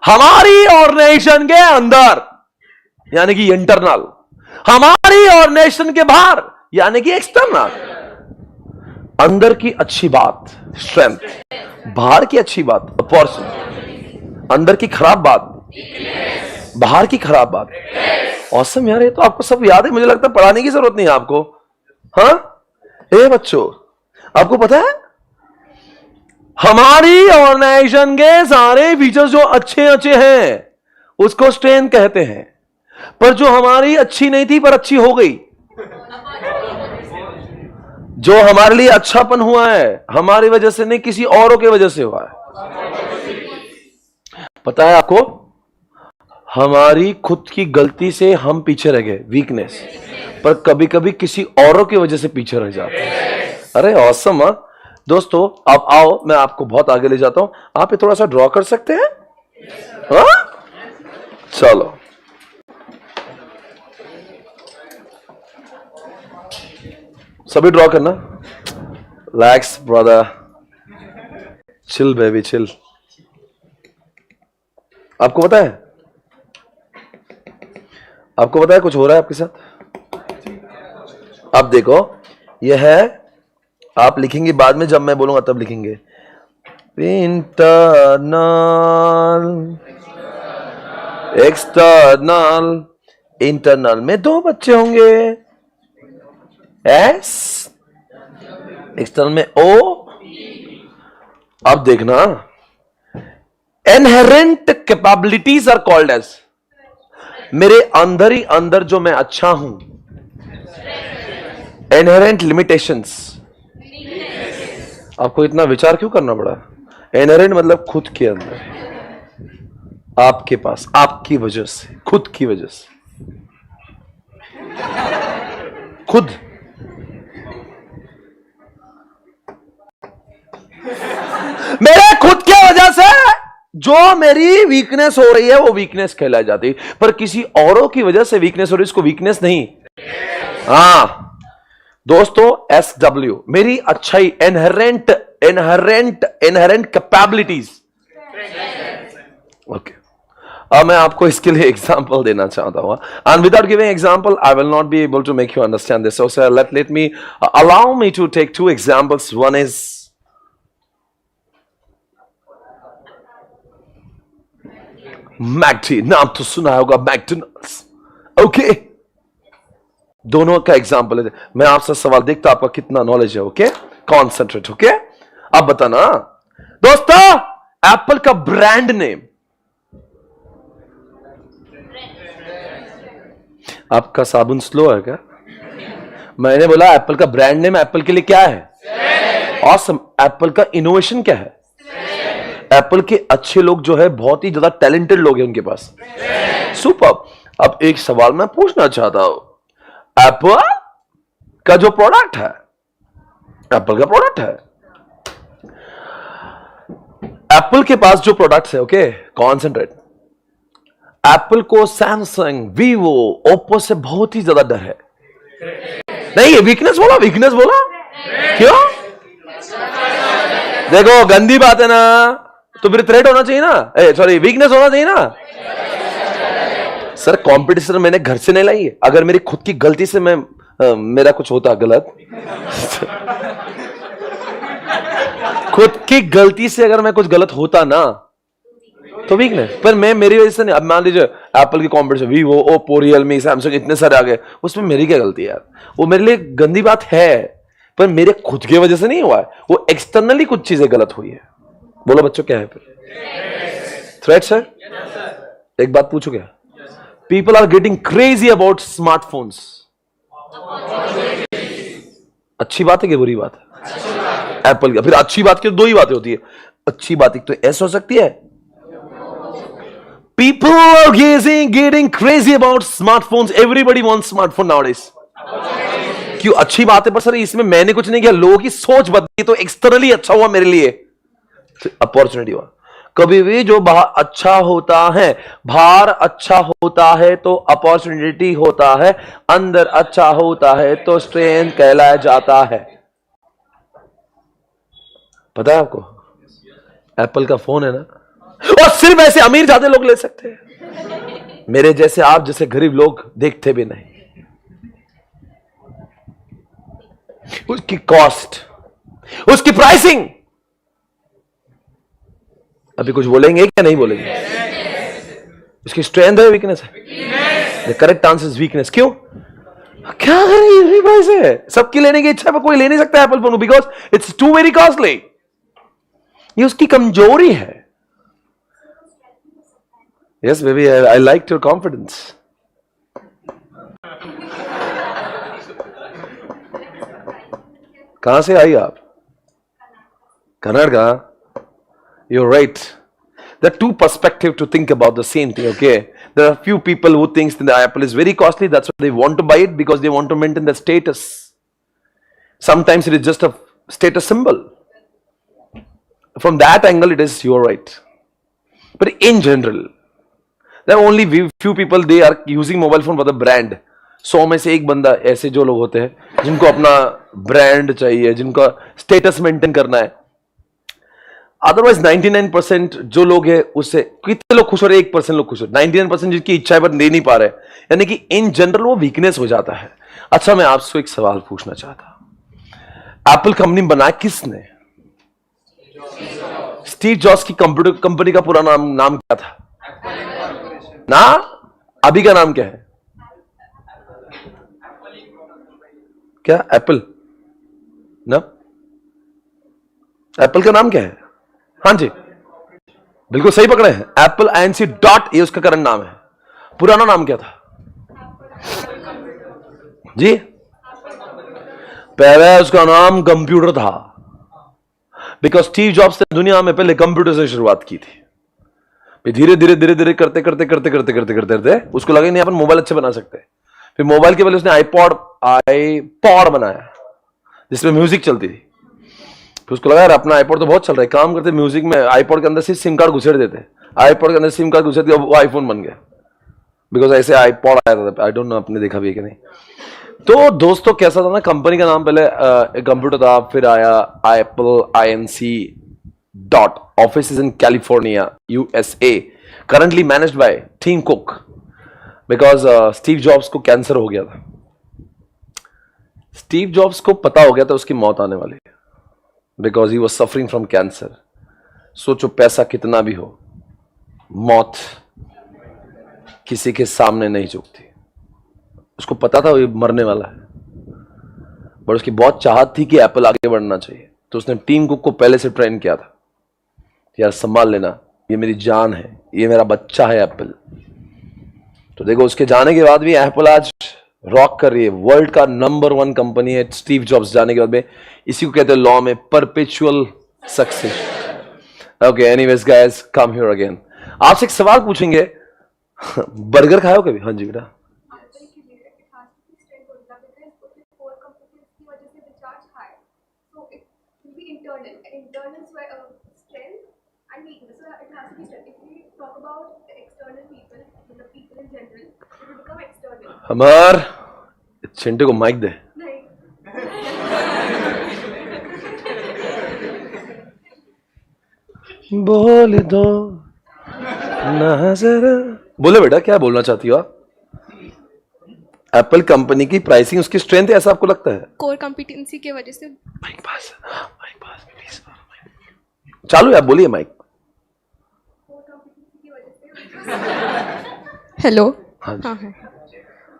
हमारी ऑर्गेनाइजेशन के अंदर यानी कि इंटरनल, हमारी ऑर्गेनाइजेशन के बाहर यानी कि एक्सटर्नल। अंदर की अच्छी बात स्ट्रेंथ, बाहर की अच्छी बात अपॉर्चुनिटी, अंदर की खराब बात बाहर की खराब बात। ऑसम यार, ये तो आपको सब याद है, मुझे लगता है पढ़ाने की जरूरत नहीं है आपको। हाँ ए बच्चों, आपको पता है हमारी ऑर्गेनाइजेशन के सारे फीचर्स जो अच्छे अच्छे हैं उसको स्ट्रेंथ कहते हैं, पर जो हमारी अच्छी नहीं थी पर अच्छी हो गई, जो हमारे लिए अच्छापन हुआ है हमारी वजह से नहीं, किसी औरों की वजह से हुआ है। पता है आपको, हमारी खुद की गलती से हम पीछे रह गए, वीकनेस, पर कभी कभी किसी औरों की वजह से पीछे रह जाते हैं। अरे ऑसम। दोस्तों, अब आओ मैं आपको बहुत आगे ले जाता हूं। आप ये थोड़ा सा ड्रॉ कर सकते हैं? हाँ चलो, सभी ड्रॉ करना। Relax brother. Chill baby chill. आपको पता है, आपको पता है कुछ हो रहा है आपके साथ? अब देखो, यह है, आप लिखेंगे बाद में, जब मैं बोलूंगा तब लिखेंगे। Internal external. इंटरनल में 2 बच्चे होंगे, एस, एक्सटर्नल में ओ। अब देखना, inherent capabilities are called edge, मेरे अंदर ही अंदर जो मैं अच्छा हूं, इनहेरेंट लिमिटेशंस। आपको इतना विचार क्यों करना पड़ा? इनहेरेंट मतलब खुद के अंदर, आपके पास, आपकी वजह से, खुद की वजह से, खुद। मेरे खुद के वजह से जो मेरी वीकनेस हो रही है वो वीकनेस कहलाई जाती है, पर किसी औरों की वजह से वीकनेस हो रही है, इसको वीकनेस नहीं। हाँ दोस्तों, SW मेरी अच्छाई, inherent inherent inherent capabilities. Okay, अब मैं आपको इसके लिए एग्जांपल देना चाहता हूं, and without giving example I will not be able to make you understand this. So let me allow me to take 2 examples. One is McD, नाम तो सुना होगा, मैकडोनल्ड्स। ओके, दोनों का एग्जांपल है। मैं आपसे सवाल देखता आपका कितना नॉलेज है। Okay, concentrate. ओके, अब बताना दोस्तों, एप्पल का ब्रांड नेम, आपका साबुन स्लो है क्या? मैंने बोला एप्पल का ब्रांड नेम, एप्पल के लिए क्या है? ऑसम। एप्पल का इनोवेशन क्या है? एप्पल के अच्छे लोग जो है, बहुत ही ज्यादा टैलेंटेड लोग हैं उनके पास। सुपर। अब एक सवाल मैं पूछना चाहता हूं, एप्पल का जो प्रोडक्ट है, एप्पल का प्रोडक्ट है, एप्पल के पास जो प्रोडक्ट्स है, ओके कॉन्सेंट्रेट, एप्पल को सैमसंग, वीवो, ओप्पो से बहुत ही ज्यादा डर है। नहीं, ये वीकनेस बोला, वीकनेस बोला क्यों? देखो गंदी बात है ना, तो फिर थ्रेट होना चाहिए ना, सॉरी वीकनेस होना चाहिए ना। सर कंपटीशन मैंने घर से नहीं लाई है। अगर मेरी खुद की गलती से मैं मेरा कुछ होता गलत, खुद की गलती से अगर मैं कुछ गलत होता ना, तो वीकनेस। पर मैं, मेरी वजह से नहीं। अब मान लीजिए एप्पल की competition, Vivo, Oppo, Realme, Samsung, इतने सारे आ गए, उसमें मेरी क्या गलती है यार? वो मेरे लिए गंदी बात है, पर मेरे खुद की वजह से नहीं हुआ है, वो एक्सटर्नली कुछ चीजें गलत हुई है। बोलो बच्चों, क्या है फिर? Threat sir? एक बात पूछो, क्या people are getting crazy about smartphones? अच्छी बात है कि बुरी बात है? एप्पल की। फिर अच्छी बात की 2 ही बातें होती है। अच्छी बात एक तो ऐसा हो सकती है, people are getting crazy about smartphones, everybody wants smartphone nowadays। क्यों? अच्छी बात है, पर सर इसमें मैंने कुछ नहीं किया, लोगों की सोच बदली तो एक्सटर्नली अच्छा हुआ मेरे लिए, अपॉर्चुनिटी हुआ। कभी भी जो बाहर अच्छा होता है, बाहर अच्छा होता है तो अपॉर्चुनिटी होता है, अंदर अच्छा होता है तो स्ट्रेंथ कहलाया जाता है। पता है आपको? एप्पल का फोन है ना, और सिर्फ ऐसे अमीर ज्यादा लोग ले सकते हैं, मेरे जैसे, आप जैसे गरीब लोग देखते भी नहीं। उसकी कॉस्ट, उसकी प्राइसिंग, अभी कुछ बोलेंगे क्या? नहीं बोलेंगे। उसकी स्ट्रेंथ है, वीकनेस है? The correct answer is weakness. क्यों? क्या करें, प्राइस है, सबकी लेने की इच्छा, पर कोई ले नहीं सकता Apple phone, because it's too very costly. ये उसकी कमजोरी है। Yes, baby, I liked your confidence. कहां से आई आप? कन्नड़ का? You're right. There are 2 perspectives to think about the same thing. Okay, there are few people who thinks that the apple is very costly. That's why they want to buy it, because they want to maintain their status. Sometimes it is just a status symbol. From that angle, it is, you're right. But in general, there are only few people, they are using mobile phone for the brand. 100 में से 1 बंदा ऐसे जो लोग होते हैं जिनको अपना ब्रांड चाहिए, जिनका स्टेटस मेंटेन करना है। अदरवाइज 99% जो लोग हैं उससे कितने लोग खुश हो रहे, 1% लोग खुश हो, 99% जिनकी इच्छा है पर दे नहीं पा रहे, यानी कि इन जनरल वो वीकनेस हो जाता है। अच्छा, मैं आपसे एक सवाल पूछना चाहता हूं, एप्पल कंपनी बनाया किसने? स्टीव जॉब्स की कंप्यूटर कंपनी का पूरा नाम क्या था ना? अभी का नाम क्या है? क्या एप्पल ना? एप्पल का नाम क्या है? हाँ जी, बिल्कुल सही पकड़े हैं, एप्पल INC डॉट, ये उसका करंट नाम है। पुराना नाम क्या था जी? पहले उसका नाम कंप्यूटर था, बिकॉज स्टीव जॉब्स ने दुनिया में पहले कंप्यूटर से शुरुआत की थी। धीरे धीरे धीरे धीरे करते करते करते करते करते करते करते उसको लगा नहीं अपन मोबाइल अच्छे बना सकते। फिर मोबाइल के पहले उसने आईपॉड बनाया जिसमें म्यूजिक चलती थी। फिर उसको लगा यार अपना आईपॉड तो बहुत चल रहा है, काम करते म्यूजिक में आईपॉड के अंदर से सिम कार्ड घुसेड़ देते, आईपॉड के अंदर सिम कार्ड घुसेड़ दिया, वो आईफोन बन गया। बिकॉज ऐसे आईपॉड आया था, आई डोंट नो आपने देखा भी है कि नहीं। तो दोस्तों कैसा था ना, कंपनी का नाम पहले कंप्यूटर था, फिर आया Apple INC dot, office is in California USA, currently managed by Tim Cook, because Steve jobs को कैंसर हो गया था। स्टीव जॉब्स को पता हो गया था उसकी मौत आने वाली है, because he was suffering from cancer. सोचो पैसा कितना भी हो, मौत किसी के सामने नहीं झुकती। उसको पता था वो मरने वाला है, पर उसकी बहुत चाहत थी कि एप्पल आगे बढ़ना चाहिए। तो उसने टीम कुक को पहले से ट्रेन किया था, यार संभाल लेना, ये मेरी जान है, ये मेरा बच्चा है एप्पल। तो देखो उसके जाने के बाद भी एप्पल आज रॉक कर रही है, वर्ल्ड का नंबर 1 कंपनी है स्टीव जॉब्स जाने के बाद में। इसी को कहते हैं लॉ में perpetual success. Okay, anyways guys, come here again. आपसे एक सवाल पूछेंगे, बर्गर खाए हो कभी? हाँ जी बेटा। हमार चिंटू को माइक दे। बोले दो ना जरा, बोले बेटा क्या बोलना चाहती हो आप? एप्पल कंपनी की प्राइसिंग उसकी स्ट्रेंथ है, ऐसा आपको लगता है? कोर कॉम्पिटेंसी की वजह से। Mic pass please. चालू है, आप बोलिए माइक। हेलो। हाँ हाँ हाँ।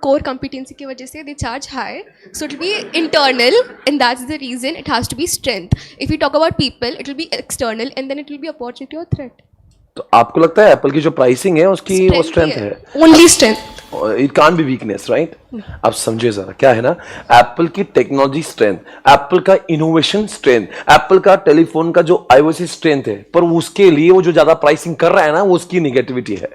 कोर कॉम्पिटेंसी की वजह से they charge high, so it will be internal and that's the reason it has to be strength. If you talk about people it will be external and then it will be opportunity और threat. तो आपको लगता है Apple की जो pricing है उसकी वो स्ट्रेंथ है? Only strength, it can't be weakness, right? आप समझे जरा, क्या है ना, एप्पल की टेक्नोलॉजी स्ट्रेंथ, एप्पल का इनोवेशन स्ट्रेंथ, एप्पल का टेलीफोन का जो iOS स्ट्रेंथ है, पर उसके लिए वो जो ज्यादा प्राइसिंग कर रहा है ना, वो उसकी निगेटिविटी है।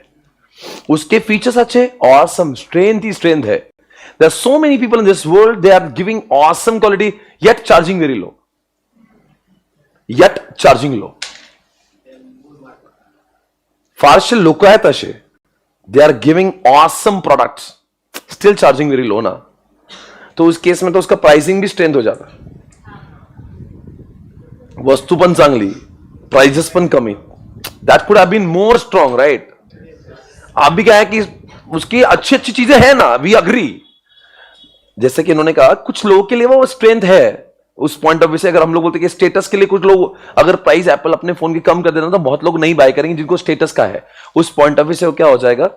उसके फीचर्स अच्छे, ऑसम, स्ट्रेंथ ही स्ट्रेंथ है। There are so many people in this world, they are giving awesome quality yet charging very low, yet charging low. फारसे लोक आहेत असे, they are giving awesome products still charging very low ना। तो उस case में तो उसका प्राइसिंग भी स्ट्रेंथ हो जाता, वस्तू पण चांगली, प्राइजेस पण कमी, that could have been more strong, right? आप भी क्या है कि उसकी अच्छी अच्छी चीजें हैं ना, वी अग्री। जैसे कि इन्होंने कहा कुछ लोगों के लिए वो स्ट्रेंथ है, उस पॉइंट ऑफ व्यू से अगर हम लोग बोलते हैं कि स्टेटस के लिए कुछ लोग अगर प्राइस एप्पल अपने फोन की कम कर देना तो बहुत लोग नहीं बाय करेंगे जिनको स्टेटस का है, उस पॉइंट ऑफ व्यू से वो क्या हो जाएगा,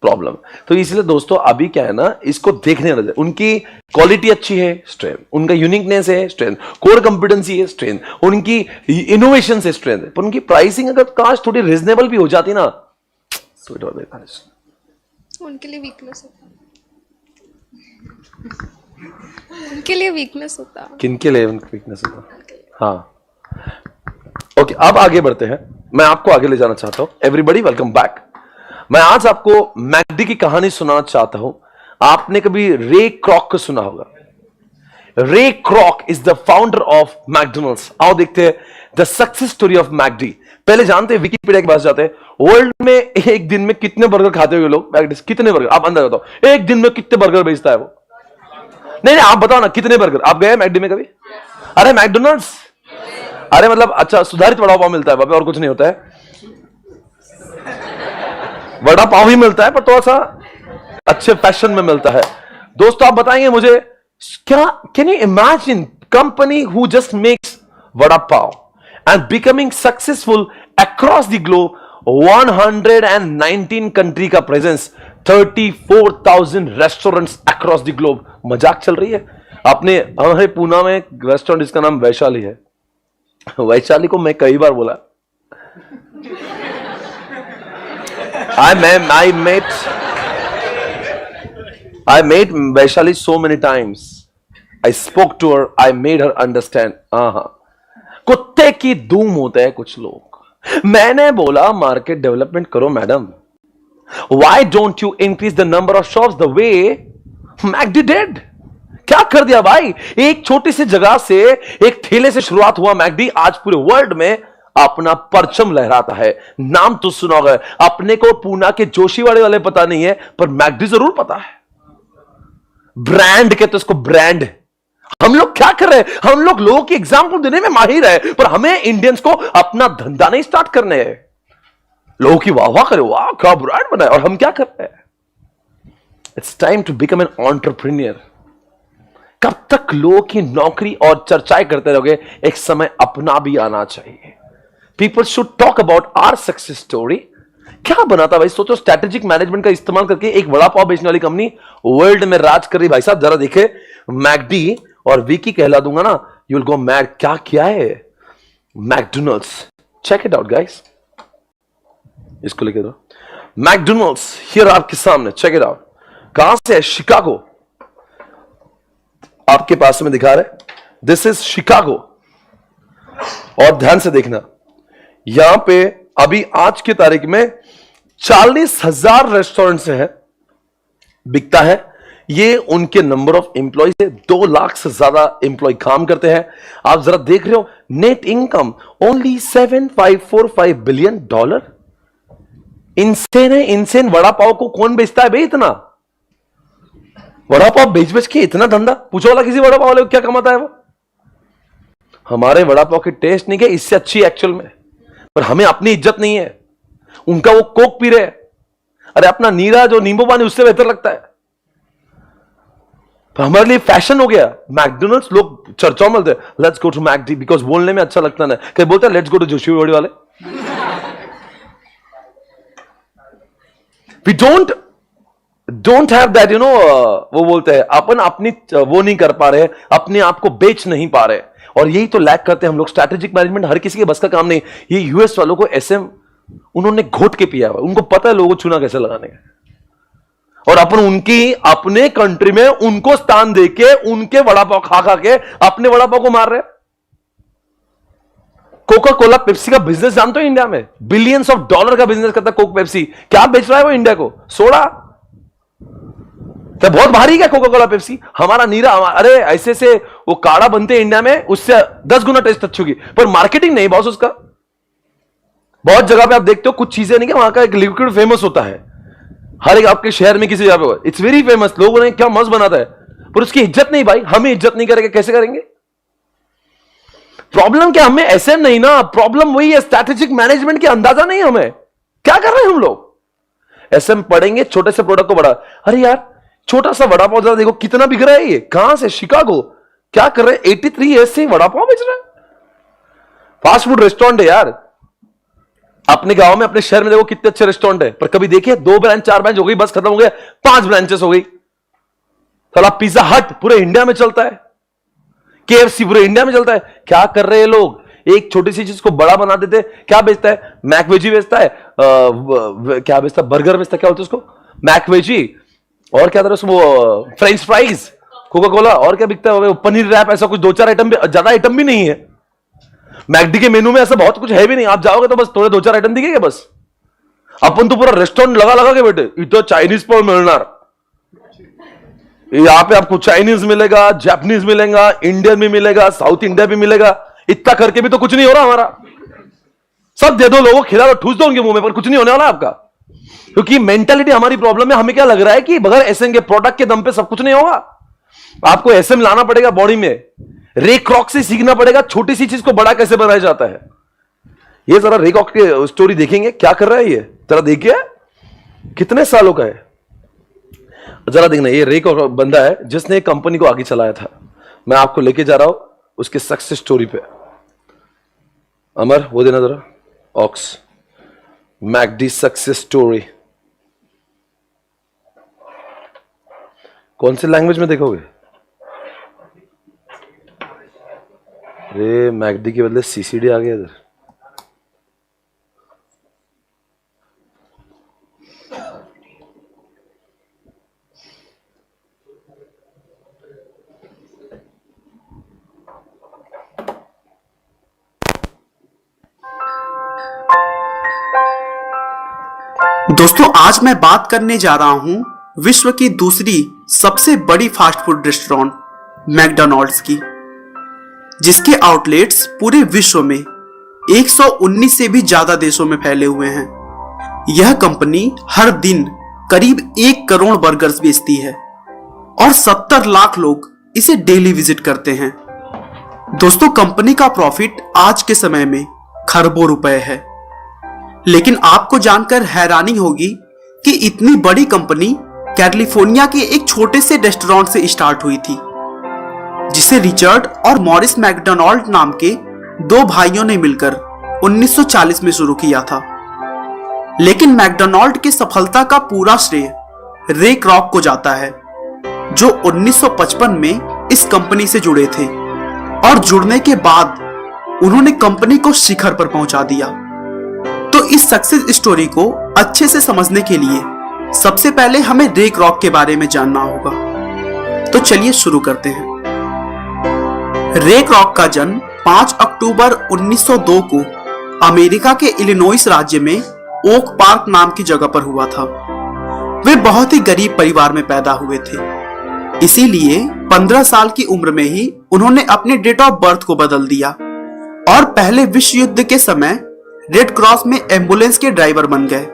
प्रॉब्लम। तो इसलिए दोस्तों अभी क्या है ना, इसको देखने लगे, उनकी क्वालिटी अच्छी है स्ट्रेंथ, उनका यूनिकनेस है स्ट्रेंथ, कोर कॉम्पिटेंसी है स्ट्रेंथ, उनकी इनोवेशन से स्ट्रेंथ है, पर उनकी प्राइसिंग अगर काश थोड़ी रीजनेबल भी हो जाती ना तो इट वाज उनके लिए वीकनेस होता, उनके लिए वीकनेस होता। किनके लिए वीकनेस होता? हाँ, ओके, अब आगे बढ़ते हैं। मैं आपको आगे ले जाना चाहता हूं। Everybody welcome back. मैं आज आपको मैकडी की कहानी सुनाना चाहता हूं। आपने कभी रे क्रॉक को सुना होगा? Ray Kroc is the founder of McDonald's. आओ देखते हैं the success story of McD. पहले जानते हैं, विकिपीडिया के पास जाते हैं, वर्ल्ड में एक दिन में कितने बर्गर खाते हुए लोग, कितने बर्गर, आप अंदर बताओ, एक दिन में कितने बर्गर बेचता है वो? नहीं आप बताओ ना, कितने बर्गर? आप गए मैकडी में कभी? अरे मैकडोनल्ड्स, अरे मतलब अच्छा सुधारित वड़ा पाव मिलता है वहां पे और कुछ नहीं होता है? वड़ा पाव ही मिलता है पर थोड़ा सा अच्छे फैशन में मिलता है। दोस्तों आप बताएंगे मुझे क्या, can you imagine company who just makes vada pav and becoming successful across the globe, 119 country का presence, 34,000 restaurants across the globe. मजाक चल रही है? आपने हमारे पूना में एक रेस्टोरेंट जिसका नाम वैशाली है, वैशाली को मैं कई बार बोला, I met Vaishali so many times. I spoke to her. I made her understand. कुत्ते की धूम होते हैं कुछ लोग। मैंने बोला मार्केट डेवलपमेंट करो madam. Why don't you increase the number of shops the way McD did? क्या कर दिया भाई? एक छोटी सी जगह से, एक ठेले से शुरुआत हुआ मैकडी, आज पूरे वर्ल्ड में अपना परचम लहराता है। नाम तो सुना होगा, अपने को पूना के जोशीवाड़े वाले पता नहीं है पर मैकडी जरूर पता है। ब्रांड के तो इसको ब्रांड। हम लोग क्या कर रहे हैं? हम लोगों की एग्जाम्पल देने में माहिर है पर हमें इंडियंस को अपना धंधा नहीं स्टार्ट करने हैं। लोगों की वाह वाह करे, वाह क्या ब्रांड बनाए, और हम क्या कर रहे हैं? It's time to become an entrepreneur. कब तक लोगों की नौकरी और चर्चाएं करते रहोगे? एक समय अपना भी आना चाहिए। People should talk about our success story. क्या बनाता भाई? सोचो स्ट्रैटेजिक मैनेजमेंट का इस्तेमाल करके एक वड़ा पाव बेचने वाली कंपनी वर्ल्ड में राज कर रही। भाई साहब जरा देखे, मैकडी और विकी कहला दूंगा ना, यू विल गो मैड। क्या किया है McDonald's? Check it out guys, इसको लिखे दो मैकडोनल्ड्स हियर आपके सामने, चेक इट आउट। कहां से है? शिकागो। आपके पास में दिखा रहे, दिस इज शिकागो। और ध्यान से देखना, यहां पे अभी आज की तारीख में 40,000 रेस्टोरेंट से है, बिकता है। ये उनके नंबर ऑफ एम्प्लॉय है, 2 लाख से ज्यादा एम्प्लॉय काम करते हैं। आप जरा देख रहे हो, net income only $7,545 billion. Insane है, इनसेन। वड़ा पाव को कौन बेचता है भाई इतना? वड़ा पाव बेच बेच के इतना धंधा? पूछो वाला किसी वड़ा पाव वाले को क्या कमाता है वो? हमारे वड़ा पाव की टेस्ट नहीं है, इससे अच्छी एक्चुअल में, पर हमें अपनी इज्जत नहीं है। उनका वो कोक पी रहे हैं, अरे अपना नीरा जो नींबू पानी उससे बेहतर लगता है। तो हमारे लिए फैशन हो गया मैकडोनल्ड्स। लोग चर्चाओं में let's go to McD, because बोलने में अच्छा लगता है ना। कहीं बोलते हैं लेट्स गो टू जोशीवाड़ी वाले। We don't have that, you know, वो बोलते हैं अपन अपनी वो नहीं कर पा रहे, अपने आप को बेच नहीं पा रहे, और यही तो लैक करते हैं हम लोग। स्ट्रैटेजिक मैनेजमेंट हर किसी के बस का काम नहीं। ये यूएस वालों को एसएम उन्होंने घोट के पिया हुआ, उनको पता है लोगों को चुना कैसे लगाने का, और अपन उनकी अपने कंट्री में उनको स्थान देके उनके वड़ा पाव खा खा के अपने वड़ा पाव को मार रहे। कोका कोला पेप्सी का बिजनेस जानते हो इंडिया में? बिलियंस ऑफ डॉलर का बिजनेस करता है कोक पेप्सी। क्या बेच रहा है वो इंडिया को? सोडा। क्या बहुत भारी क्या कोका कोला पेप्सी? हमारा नीरा, अरे ऐसे से वो काढ़ा बनते हैं इंडिया में, उससे 10 गुना टेस्ट अच्छी होगी, पर मार्केटिंग नहीं बॉस उसका। बहुत जगह पे आप देखते हो कुछ चीजें नहीं कि वहां का एक लिक्विड फेमस होता है, हर एक आपके शहर में किसी जगह पे इट्स वेरी फेमस, लोगों ने क्या मस्त बनाता है, पर उसकी इज्जत नहीं। भाई हमें इज्जत नहीं करेंगे, कैसे करेंगे? प्रॉब्लम क्या हमें एसएम नहीं ना, प्रॉब्लम वही है स्ट्रैटेजिक मैनेजमेंट की अंदाजा नहीं हमें। क्या कर रहे हैं हम लोग? एसएम पढ़ेंगे, छोटे से प्रोडक्ट को बड़ा, अरे यार छोटा सा वड़ा पाव जरा देखो कितना बिक रहा है। ये कहां से? शिकागो। क्या कर रहे हैं? 83 ईयर्स से वड़ा पाव बेच रहे हैं। फास्ट फूड रेस्टोरेंट है यार। अपने गांव में, अपने शहर में देखो कितने अच्छे रेस्टोरेंट है, पर कभी देखिए 2 ब्रांच 4 ब्रांच हो गई, बस खत्म हो गया, 5 ब्रांचेस हो गई। साला पिज्जा हट पूरे इंडिया में चलता है, केएफसी पूरे इंडिया में चलता है। क्या कर रहे हैं लोग? एक छोटी सी चीज को बड़ा बना देते। क्या बेचता है? मैकवेजी बेचता है, क्या बेचता है? बर्गर बेचता है, क्या बोलते हैं उसको? मैकवेजी। और क्या था उसमें? French fries, Coca Cola. और क्या बिकता है? पनीर रैप, ऐसा कुछ 2-4 आइटम, ज्यादा आइटम भी नहीं है मैकडी के मेनू में, ऐसा बहुत कुछ है भी नहीं। आप जाओगे तो बस थोड़े 2-4 आइटम दिखेंगे बस। अपन तो पूरा रेस्टोरेंट लगा लगा के बैठे, इतना चाइनीज पर मिलना। यहां पे आपको चाइनीज मिलेगा, जापानीज मिलेगा, इंडियन भी मिलेगा, साउथ इंडिया भी मिलेगा। इतना करके भी तो कुछ नहीं हो रहा हमारा। सब दे दो लोगों, खिला दो, ठूस दो उनके मुंह में, पर कुछ नहीं होने वाला आपका, क्योंकि मेंटालिटी हमारी प्रॉब्लम है। हमें क्या लग रहा है कि बगैर एसएम के प्रोडक्ट के दम पे सब कुछ नहीं होगा। आपको एसएम लाना पड़ेगा बॉडी में। रे क्रॉक से सीखना पड़ेगा छोटी सी चीज को बड़ा कैसे बनाया जाता है। ये जरा रे क्रॉक की स्टोरी देखेंगे, क्या कर रहा है ये, जरा देखिए कितने सालों का है। जरा देखना, ये रे क्रॉक बंदा है जिसने कंपनी को आगे चलाया था। मैं आपको लेके जा रहा हूं उसके सक्सेस स्टोरी पे। अमर वो देना जरा, ऑक्स मैकडी सक्सेस स्टोरी। कौन सी लैंग्वेज में देखोगे? अरे मैकडी के बदले सीसीडी आ गया इधर। दोस्तों आज मैं बात करने जा रहा हूं विश्व की दूसरी सबसे बड़ी फास्ट फूड रेस्टोरेंट मैकडॉनल्ड्स की, जिसके आउटलेट्स पूरे विश्व में 119 से भी ज्यादा देशों में फैले हुए हैं। यह कंपनी हर दिन करीब 1 करोड़ बर्गर्स बेचती है और 70 लाख लोग इसे डेली विजिट करते हैं। दोस्तों कंपनी का प्रॉफिट आज के समय में खरबों रुपए है, लेकिन आपको जानकर हैरानी होगी कि इतनी बड़ी कंपनी कैलिफोर्निया के एक छोटे से रेस्टोरेंट से स्टार्ट हुई थी, जिसे रिचर्ड और मॉरिस मैकडॉनल्ड नाम के 2 भाइयों ने मिलकर 1940 में शुरू किया था। लेकिन मैकडॉनल्ड की सफलता का पूरा श्रेय रे क्रॉक को जाता है, जो 1955 में इस कंपनी से जुड़े थे और जुड़ने के बाद उन्होंने कंपनी को शिखर पर पहुंचा दिया। तो इस सक्सेस स्टोरी को अच्छे से समझने के लिए सबसे पहले हमें रे क्रॉक के बारे में जानना होगा। तो चलिए शुरू करते हैं। रे क्रॉक का जन्म 5 अक्टूबर 1902 को अमेरिका के इलिनॉइस राज्य में ओक पार्क नाम की जगह पर हुआ था। वे बहुत ही गरीब परिवार में पैदा हुए थे, इसीलिए 15 साल की उम्र में ही उन्होंने अपने डेट ऑफ बर्थ को बदल दिया और पहले विश्व युद्ध के समय रेड क्रॉस में एम्बुलेंस के ड्राइवर बन गए।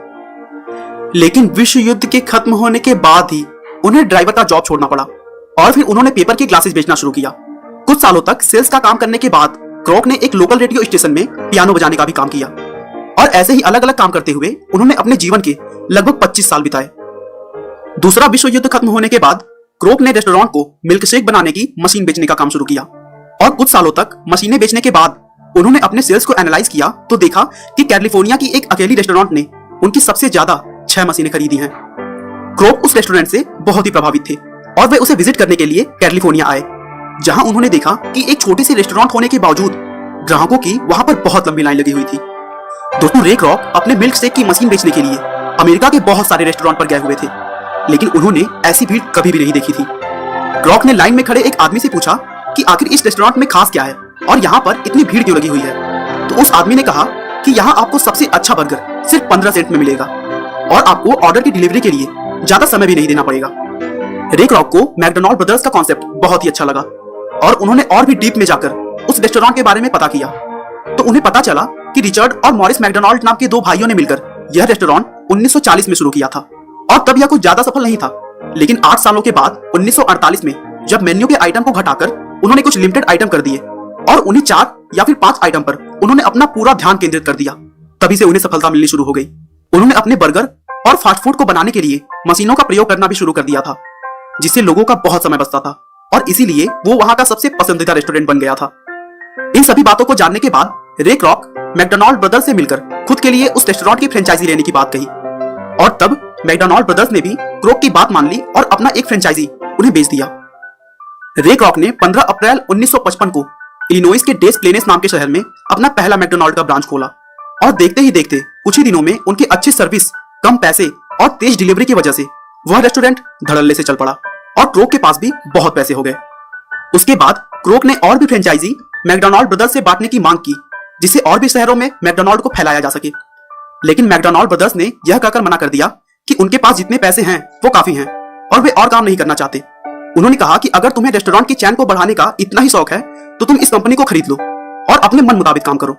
लेकिन विश्व युद्ध के खत्म होने के बाद ही उन्हें ड्राइवर का जॉब छोड़ना पड़ा और फिर उन्होंने पेपर की ग्लासेस बेचना शुरू किया। कुछ सालों तक सेल्स का काम करने के बाद क्रॉक ने एक लोकल रेडियो स्टेशन में पियानो बजाने का भी काम किया और ऐसे ही अलग अलग काम करते हुए उन्होंने अपने जीवन के लगभग 25 साल बिताए। दूसरा विश्व युद्ध खत्म होने के बाद क्रॉक ने रेस्टोरेंट को मिल्क शेक बनाने की मशीन बेचने का काम शुरू किया और कुछ सालों तक मशीनें बेचने के बाद उन्होंने अपने सेल्स को एनालाइज किया तो देखा कि कैलिफोर्निया की एक अकेली रेस्टोरेंट ने उनकी सबसे ज्यादा 6 मशीनें खरीदी हैं। क्रॉक उस रेस्टोरेंट से बहुत ही प्रभावित थे और वे उसे विजिट करने के लिए कैलिफोर्निया आए, जहां उन्होंने देखा कि एक छोटी सी रेस्टोरेंट होने के बावजूद ग्राहकों की वहां पर बहुत लंबी लाइन लगी हुई थी। दोस्तों रे क्रॉक अपने मिल्क शेक की मशीन बेचने के लिए अमेरिका के बहुत सारे रेस्टोरेंट पर गए हुए थे, लेकिन उन्होंने ऐसी भीड़ कभी भी नहीं देखी थी। क्रॉक ने लाइन में खड़े एक आदमी से पूछा कि आखिर इस रेस्टोरेंट में खास क्या है और यहाँ पर इतनी भीड़ क्यों लगी हुई है। तो उस आदमी ने कहा कि यहाँ आपको सबसे अच्छा बर्गर सिर्फ 15 सेंट में मिलेगा और आपको ऑर्डर की डिलीवरी के लिए ज्यादा समय भी नहीं देना पड़ेगा। रे क्रॉक को मैकडॉनल्ड ब्रदर्स का कॉन्सेप्ट बहुत ही अच्छा लगा और उन्होंने और भी डीप में जाकर उस रेस्टोरेंट के बारे में पता किया। तो उन्हें पता चला कि रिचर्ड और मॉरिस मैकडॉनल्ड नाम के 2 भाइयों ने मिलकर यह रेस्टोरेंट 1940 में शुरू किया था और तब यह कुछ ज्यादा सफल नहीं था। लेकिन 8 सालों के बाद 1948 में जब मेन्यू के आइटम को घटाकर उन्होंने कुछ लिमिटेड आइटम कर दिए और उन्हीं 4 या फिर 5 आइटम पर उन्होंने अपना पूरा ध्यान केंद्रित कर दिया, तभी से उन्हें सफलता मिलनी शुरू हो गई। उन्होंने अपने बर्गर और फास्ट फूड को बनाने के लिए मशीनों का प्रयोग करना भी शुरू कर दिया था, जिससे लोगों का बहुत समय बचता था और इसीलिए वो वहां का सबसे पसंदीदा रेस्टोरेंट बन गया था। इन सभी बातों को जानने के बाद रे क्रॉक मैकडॉनल्ड ब्रदर्स से मिलकर खुद के लिए उस रेस्टोरेंट की फ्रेंचाइजी लेने की बात कही और तब मैकडॉनल्ड ब्रदर्स ने भी क्रॉक की बात मान ली और अपना एक फ्रेंचाइजी उन्हें बेच दिया। रे क्रॉक ने 15 अप्रैल 1955 को इलिनॉइस के डेस प्लेनेस नाम के शहर में अपना पहला मैकडॉनल्ड का ब्रांच खोला और देखते ही देखते कुछ ही दिनों में उनकी अच्छी सर्विस, कम पैसे और तेज डिलीवरी की वजह से वह रेस्टोरेंट धड़ल्ले से चल पड़ा और क्रॉक के पास भी बहुत पैसे हो गए। उसके बाद क्रॉक ने और भी फ्रेंचाइजी मैकडॉनल्ड ब्रदर्स से बांटने की मांग की, जिससे और भी शहरों में मैकडॉनल्ड को फैलाया जा सके। लेकिन मैकडॉनल्ड ब्रदर्स ने यह कहकर मना कर दिया कि उनके पास जितने पैसे हैं वो काफी हैं और वे और काम नहीं करना चाहते। उन्होंने कहा कि अगर तुम्हें रेस्टोरेंट की चैन को बढ़ाने का इतना ही शौक है तो तुम इस कंपनी को खरीद लो और अपने मन मुताबिक काम करो।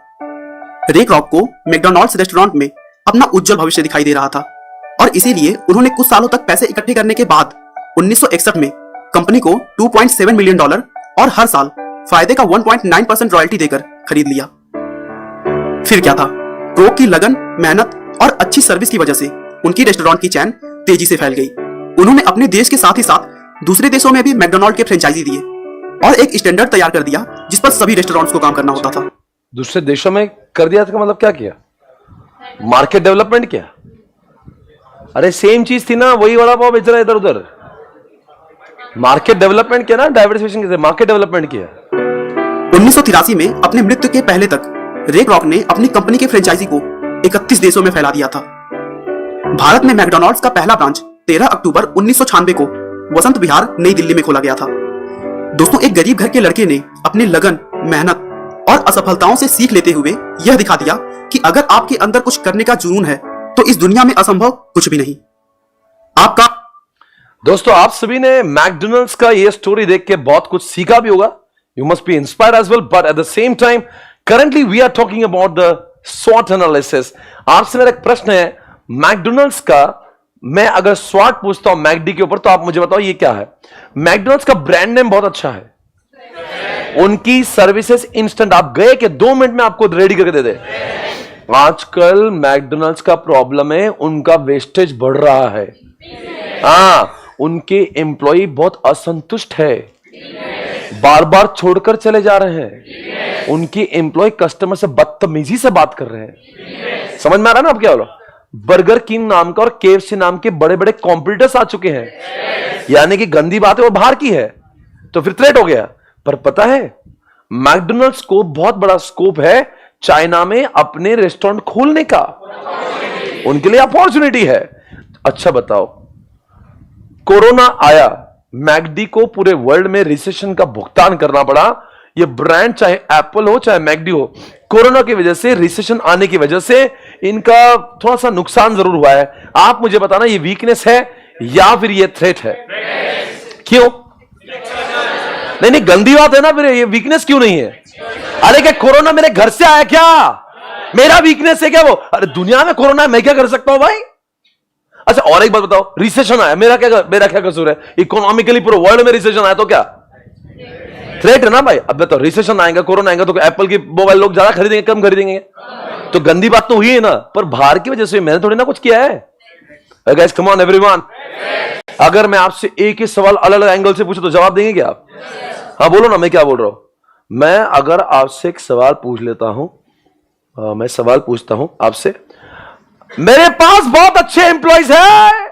रे क्रॉक को मैकडॉनल्ड्स रेस्टोरेंट में अपना उज्जवल भविष्य दिखाई दे रहा था और इसीलिए उन्होंने कुछ सालों तक पैसे इकट्ठे करने के बाद 1961 में कंपनी को $2.7 मिलियन और हर साल फायदे का 1.9% रॉयल्टी देकर खरीद लिया। फिर क्या था, प्रो की लगन, मेहनत और अच्छी सर्विस की वजह से उनकी रेस्टोरेंट की चैन तेजी से फैल गई। उन्होंने अपने देश के साथ ही साथ दूसरे देशों में भी मैकडॉनल्ड के फ्रेंचाइजी दिए और एक स्टैंडर्ड तैयार कर दिया जिस पर सभी रेस्टोरेंट्स को काम करना होता था। दूसरे देशों में कर दिया था, मतलब क्या किया? मार्केट डेवलपमेंट किया। अरे सेम चीज थी ना, वही वड़ा पाव बेच रहा है इधर उधर। मार्केट डेवलपमेंट किया ना, डाइवर्सिफिकेशन किया, मार्केट डेवलपमेंट किया। 1983 में अपने मृत्यु के पहले तक रे क्रॉक ने अपनी कंपनी के फ्रेंचाइजी को 31 देशों में फैला दिया था। भारत में मैकडॉनल्ड्स का पहला ब्रांच 13 अक्टूबर 1996 को वसंत विहार, नई दिल्ली में खोला गया था। दोस्तों, एक गरीब घर के लड़के ने अपनी लगन, मेहनत और असफलताओं से सीख लेते हुए यह दिखा दिया कि अगर आपके अंदर कुछ करने का जुनून है तो इस दुनिया में असंभव कुछ भी नहीं। आपका दोस्तों, आप सभी ने मैकडॉनल्ड्स का ये स्टोरी देख के बहुत कुछ सीखा भी होगा। You must be inspired as well, but at the same time currently we are talking about the स्वॉट एनालिसिस। आपसे मेरा एक प्रश्न है, मैकडॉनल्ड्स का मैं अगर स्वॉट पूछता हूं मैकडी के ऊपर, तो आप मुझे बताओ ये क्या है? मैकडॉनल्ड्स का ब्रांड नेम बहुत अच्छा है, उनकी सर्विसेज इंस्टेंट, आप गए कि 2 मिनट में आपको रेडी करके दे दे। आजकल मैकडॉनल्ड्स का प्रॉब्लम है, उनका वेस्टेज बढ़ रहा है। उनके एम्प्लॉय बहुत असंतुष्ट है, बार बार छोड़कर चले जा रहे हैं। उनके एम्प्लॉय कस्टमर से बदतमीजी से बात कर रहे हैं। समझ में आ रहा है ना आप क्या बोलो? बर्गर किंग नाम का और केएफसी नाम के बड़े बड़े कॉम्पिटिटर्स आ चुके हैं, यानी कि गंदी बात है वो बाहर की है, तो फिर थ्रेट हो गया। पर पता है, मैकडॉनल्ड्स को बहुत बड़ा स्कोप है चाइना में अपने रेस्टोरेंट खोलने का, उनके लिए अपॉर्चुनिटी है। अच्छा बताओ, कोरोना आया, मैकडी को पूरे वर्ल्ड में रिसेशन का भुगतान करना पड़ा। ये ब्रांड चाहे एप्पल हो चाहे मैकडी हो, कोरोना की वजह से, रिसेशन आने की वजह से इनका थोड़ा सा नुकसान जरूर हुआ है। आप मुझे बताना, ये वीकनेस है या फिर ये थ्रेट है? क्यों? नहीं, गंदी बात है ना, फिर ये वीकनेस क्यों नहीं है? अरे क्या कोरोना मेरे घर से आया क्या? मेरा वीकनेस है क्या वो? अरे दुनिया में कोरोना है, मैं क्या कर सकता हूं भाई? अच्छा, और एक बात बताओ, रिसेशन आया, मेरा क्या कसूर है? इकोनॉमिकली पूरे वर्ल्ड में रिसेशन आया तो क्या थ्रेट है ना भाई? अब बताओ, रिसेशन आएगा, कोरोना आएगा तो एप्पल की मोबाइल लोग ज्यादा खरीदेंगे कम खरीदेंगे? तो गंदी बात तो हुई है ना, पर बाहर की वजह से मैंने थोड़ी ना कुछ किया है। गाइस कम ऑन एवरीवन, अगर मैं आपसे एक ही सवाल अलग अलग एंगल से पूछूं तो जवाब देंगे क्या आप? हाँ बोलो ना, मैं क्या बोल रहा हूं। मैं अगर आपसे एक सवाल पूछ लेता हूं, मैं सवाल पूछता हूं आपसे, मेरे पास बहुत अच्छे एम्प्लॉयज हैं,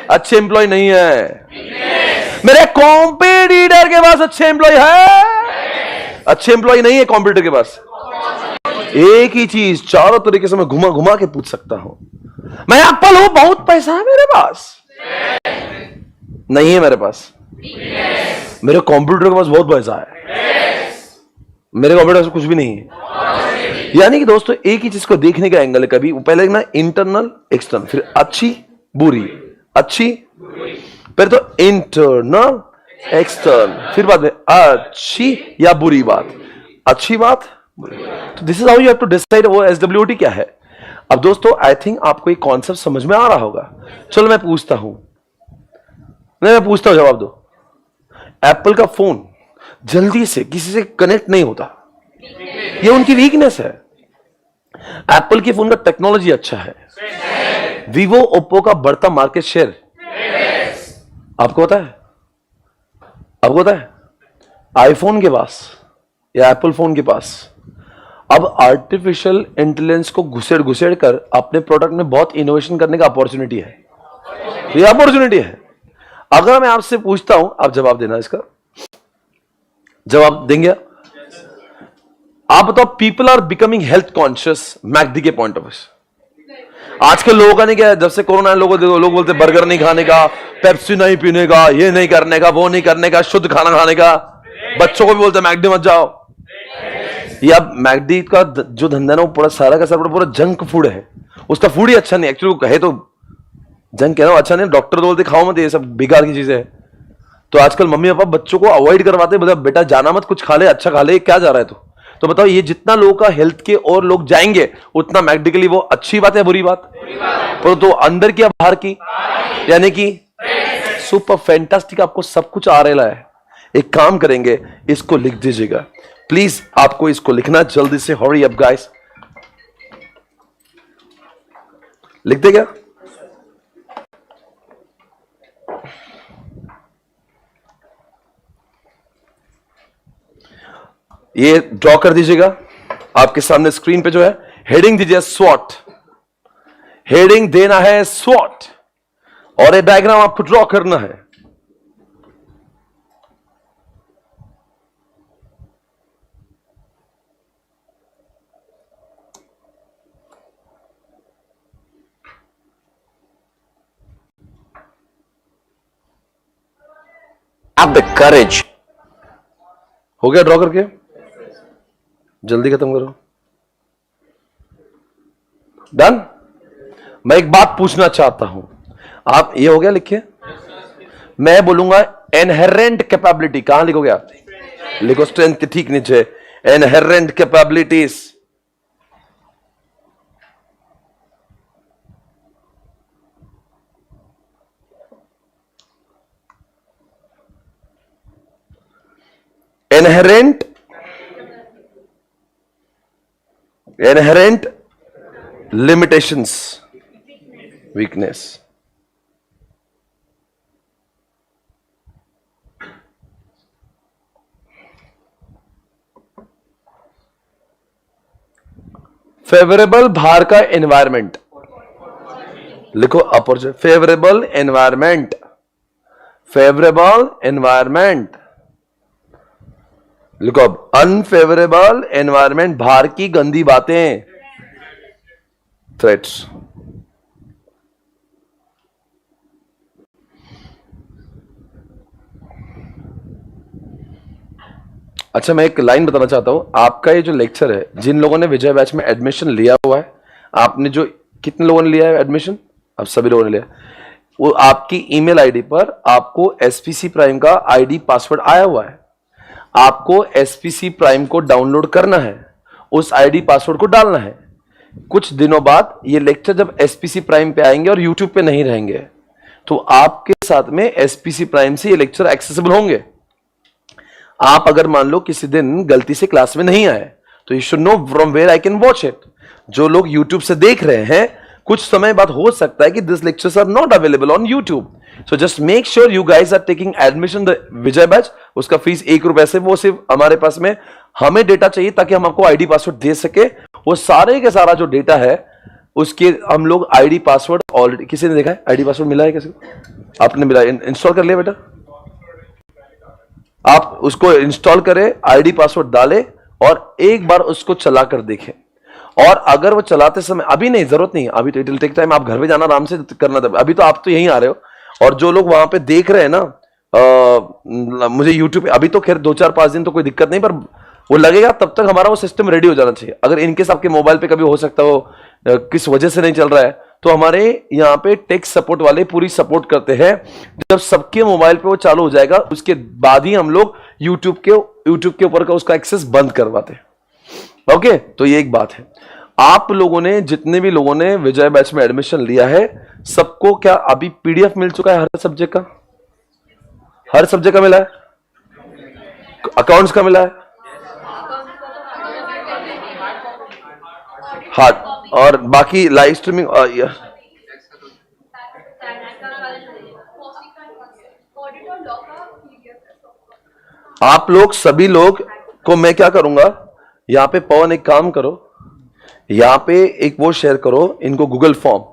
अच्छे एम्प्लॉय नहीं है। मेरे कॉम्पिटिटर के पास अच्छे एम्प्लॉय है, अच्छे एम्प्लॉय नहीं है कॉम्पिटिटर के पास। एक ही चीज चारों तरीके से मैं घुमा घुमा के पूछ सकता हूं। मैं एप्पल हूं, बहुत पैसा है मेरे पास, नहीं है मेरे पास। मेरे कॉम्प्यूटर के पास बहुत पैसा है, मेरे कॉम्प्यूटर से कुछ भी नहीं है। यानी कि दोस्तों, एक ही चीज को देखने का एंगल है। कभी पहले ना इंटरनल एक्सटर्नल, फिर अच्छी बुरी, अच्छी, फिर तो इंटरनल एक्सटर्नल, फिर बाद में अच्छी या बुरी बात, अच्छी बात बुरी। तो this is how you have to decide वो SWOT क्या है। अब दोस्तों, आई थिंक आपको एक कॉन्सेप्ट समझ में आ रहा होगा। चलो मैं पूछता हूं, मैं पूछता हूं, जवाब दो। एप्पल का फोन जल्दी से किसी से कनेक्ट नहीं होता, ये उनकी वीकनेस है। एप्पल के फोन का टेक्नोलॉजी अच्छा है, वीवो ओप्पो का बढ़ता मार्केट शेयर आपको पता है? आपको पता है आईफोन के पास या एप्पल फोन के पास अब आर्टिफिशियल इंटेलिजेंस को घुसेड़ कर अपने प्रोडक्ट में बहुत इनोवेशन करने का अपॉर्चुनिटी है। ये अपॉर्चुनिटी है। अगर मैं आपसे पूछता हूं, आप जवाब देना, इसका जवाब देंगे आप बताओ। People are becoming health conscious McD के पॉइंट ऑफ व्यू से। आजकल लोगों का नहीं क्या, जब से कोरोना लोग बोलते बर्गर नहीं खाने का, पेप्सी नहीं पीने का, ये नहीं करने का, वो नहीं करने का, शुद्ध खाना खाने का। बच्चों को भी बोलते मैकडी मत जाओ। या मैकडी का जो धंधा ना, वो पूरा सारा का सारा पूरा जंक फूड है। उसका फूड ही अच्छा नहीं, एक्चुअली कहे तो जंक कहना अच्छा नहीं। डॉक्टर तो बोलते खाओ मत, ये सब बेकार की चीजें है। तो आजकल मम्मी पापा बच्चों को अवॉइड करवाते, बोले बेटा जाना मत, कुछ खा ले, अच्छा खा ले, क्या जा रहा है तो बताओ, ये जितना लोगों का हेल्थ के और लोग जाएंगे उतना मैकडी वो अच्छी बात है बुरी बात? पर तो अंदर की या बाहर की, यानी कि सुपर फैंटास्टिक, आपको सब कुछ आ रहा है। एक काम करेंगे, इसको लिख दीजिएगा प्लीज, आपको इसको लिखना जल्दी से, हरी अप गाइस, लिख दे क्या? ये ड्रॉ कर दीजिएगा आपके सामने स्क्रीन पे, जो है हेडिंग दीजिए स्वॉट, हेडिंग देना है स्वॉट, और ये डायग्राम आपको ड्रॉ करना है। Have the courage. हो गया ड्रॉ करके? जल्दी खत्म करो। डन? मैं एक बात पूछना चाहता हूं, आप, ये हो गया लिखिए, मैं बोलूंगा इनहेरेंट कैपेबिलिटी, कहां लिखोगे आप? लिखो स्ट्रेंथ के ठीक नीचे, inherent capabilities. Inherent limitations, weakness. Favourable बाहर का एनवायरमेंट, लिखो opportunity, favourable environment, favourable environment लिखो। अब अनफेवरेबल एनवायरमेंट, बाहर की गंदी बातें, थ्रेट्स। अच्छा, मैं एक लाइन बताना चाहता हूं, आपका ये जो लेक्चर है, जिन लोगों ने विजय बैच में एडमिशन लिया हुआ है, आपने जो, कितने लोगों ने लिया है एडमिशन? अब सभी लोगों ने लिया। वो आपकी ईमेल आईडी पर आपको एसपीसी प्राइम का आईडी पासवर्ड आया हुआ है, आपको एसपीसी प्राइम को डाउनलोड करना है, उस आईडी पासवर्ड को डालना है। कुछ दिनों बाद ये लेक्चर जब एसपीसी प्राइम पे आएंगे और यूट्यूब पे नहीं रहेंगे, तो आपके साथ में एसपीसी प्राइम से ये लेक्चर एक्सेसिबल होंगे। आप अगर मान लो किसी दिन गलती से क्लास में नहीं आए, तो you should know from where I can watch it. जो लोग यूट्यूब से देख रहे हैं, कुछ समय बाद हो सकता है कि this lectures are not available on YouTube, so just make sure you guys are taking admission the Vijay batch. उसका फीस 1 रुपए से, वो सिर्फ हमारे पास में, हमें डेटा चाहिए ताकि हम आपको आईडी पासवर्ड दे सके। वो सारे के सारा जो डेटा है, उसके हम लोग आईडी पासवर्ड ऑलरेडी, किसी ने देखा है आईडी पासवर्ड मिला है किसी को? आपने मिला, इंस्टॉल कर लिया बेटा? आप उसको इंस्टॉल करें, आईडी पासवर्ड डालें और एक बार उसको चला कर देखें। और अगर वो चलाते समय, अभी नहीं, जरूरत नहीं, अभी तो इट विल टेक टाइम, आप घर में जाना आराम से करना था, अभी तो आप तो यहीं आ रहे हो। और जो लोग वहां पे देख रहे हैं ना, मुझे यूट्यूब पे, अभी तो खैर 2-4-5 दिन तो कोई दिक्कत नहीं, पर वो लगेगा तब तक हमारा वो सिस्टम रेडी हो जाना चाहिए। अगर इनकेस आपके मोबाइल पे कभी हो सकता हो किस वजह से नहीं चल रहा है, तो हमारे यहाँ पे टेक सपोर्ट वाले पूरी सपोर्ट करते हैं। जब सबके मोबाइल पे वो चालू हो जाएगा, उसके बाद ही हम लोग यूट्यूब के ऊपर का उसका एक्सेस बंद करवाते हैं। ओके, तो ये एक बात है। आप लोगों ने, जितने भी लोगों ने विजय बैच में एडमिशन लिया है, सबको क्या अभी पीडीएफ मिल चुका है हर सब्जेक्ट का? हर सब्जेक्ट का मिला है? अकाउंट्स का मिला है? हाँ, और बाकी लाइव स्ट्रीमिंग, आप लोग सभी लोग को मैं क्या करूंगा, यहां पे पवन एक काम करो, यहां पे एक वो शेयर करो इनको, गूगल फॉर्म।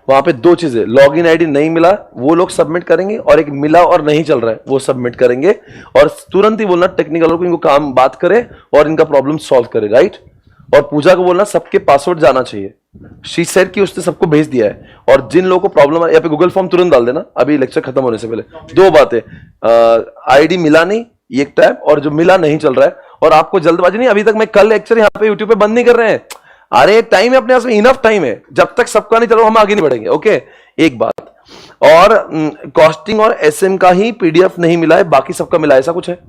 वहां पे 2 चीजें, लॉगिन आईडी नहीं मिला वो लोग सबमिट करेंगे, और एक मिला और नहीं चल रहा है वो सबमिट करेंगे। और तुरंत ही बोलना टेक्निकल को, इनको काम बात करे और इनका प्रॉब्लम सॉल्व करे, राइट? और पूजा को बोलना सबके पासवर्ड जाना चाहिए। शी सेड कि उसने सबको भेज दिया है। और जिन लोगों को प्रॉब्लम है, यहाँ पे गूगल फॉर्म तुरंत डाल देना अभी लेक्चर खत्म होने से पहले। 2 बातें, आईडी मिला नहीं ये एक टैब, और जो मिला नहीं चल रहा है। और आपको जल्दबाजी नहीं, अभी तक मैं कल लेक्चर यहाँ पे यूट्यूब पे बंद नहीं कर रहे हैं। अरे टाइम है अपने पास में, इनफ टाइम है, जब तक सबका नहीं चलो हम आगे नहीं बढ़ेंगे। ओके, एक बात। और कॉस्टिंग और एसएम का ही पीडीएफ नहीं मिला है, बाकी सबका मिला है, ऐसा कुछ है?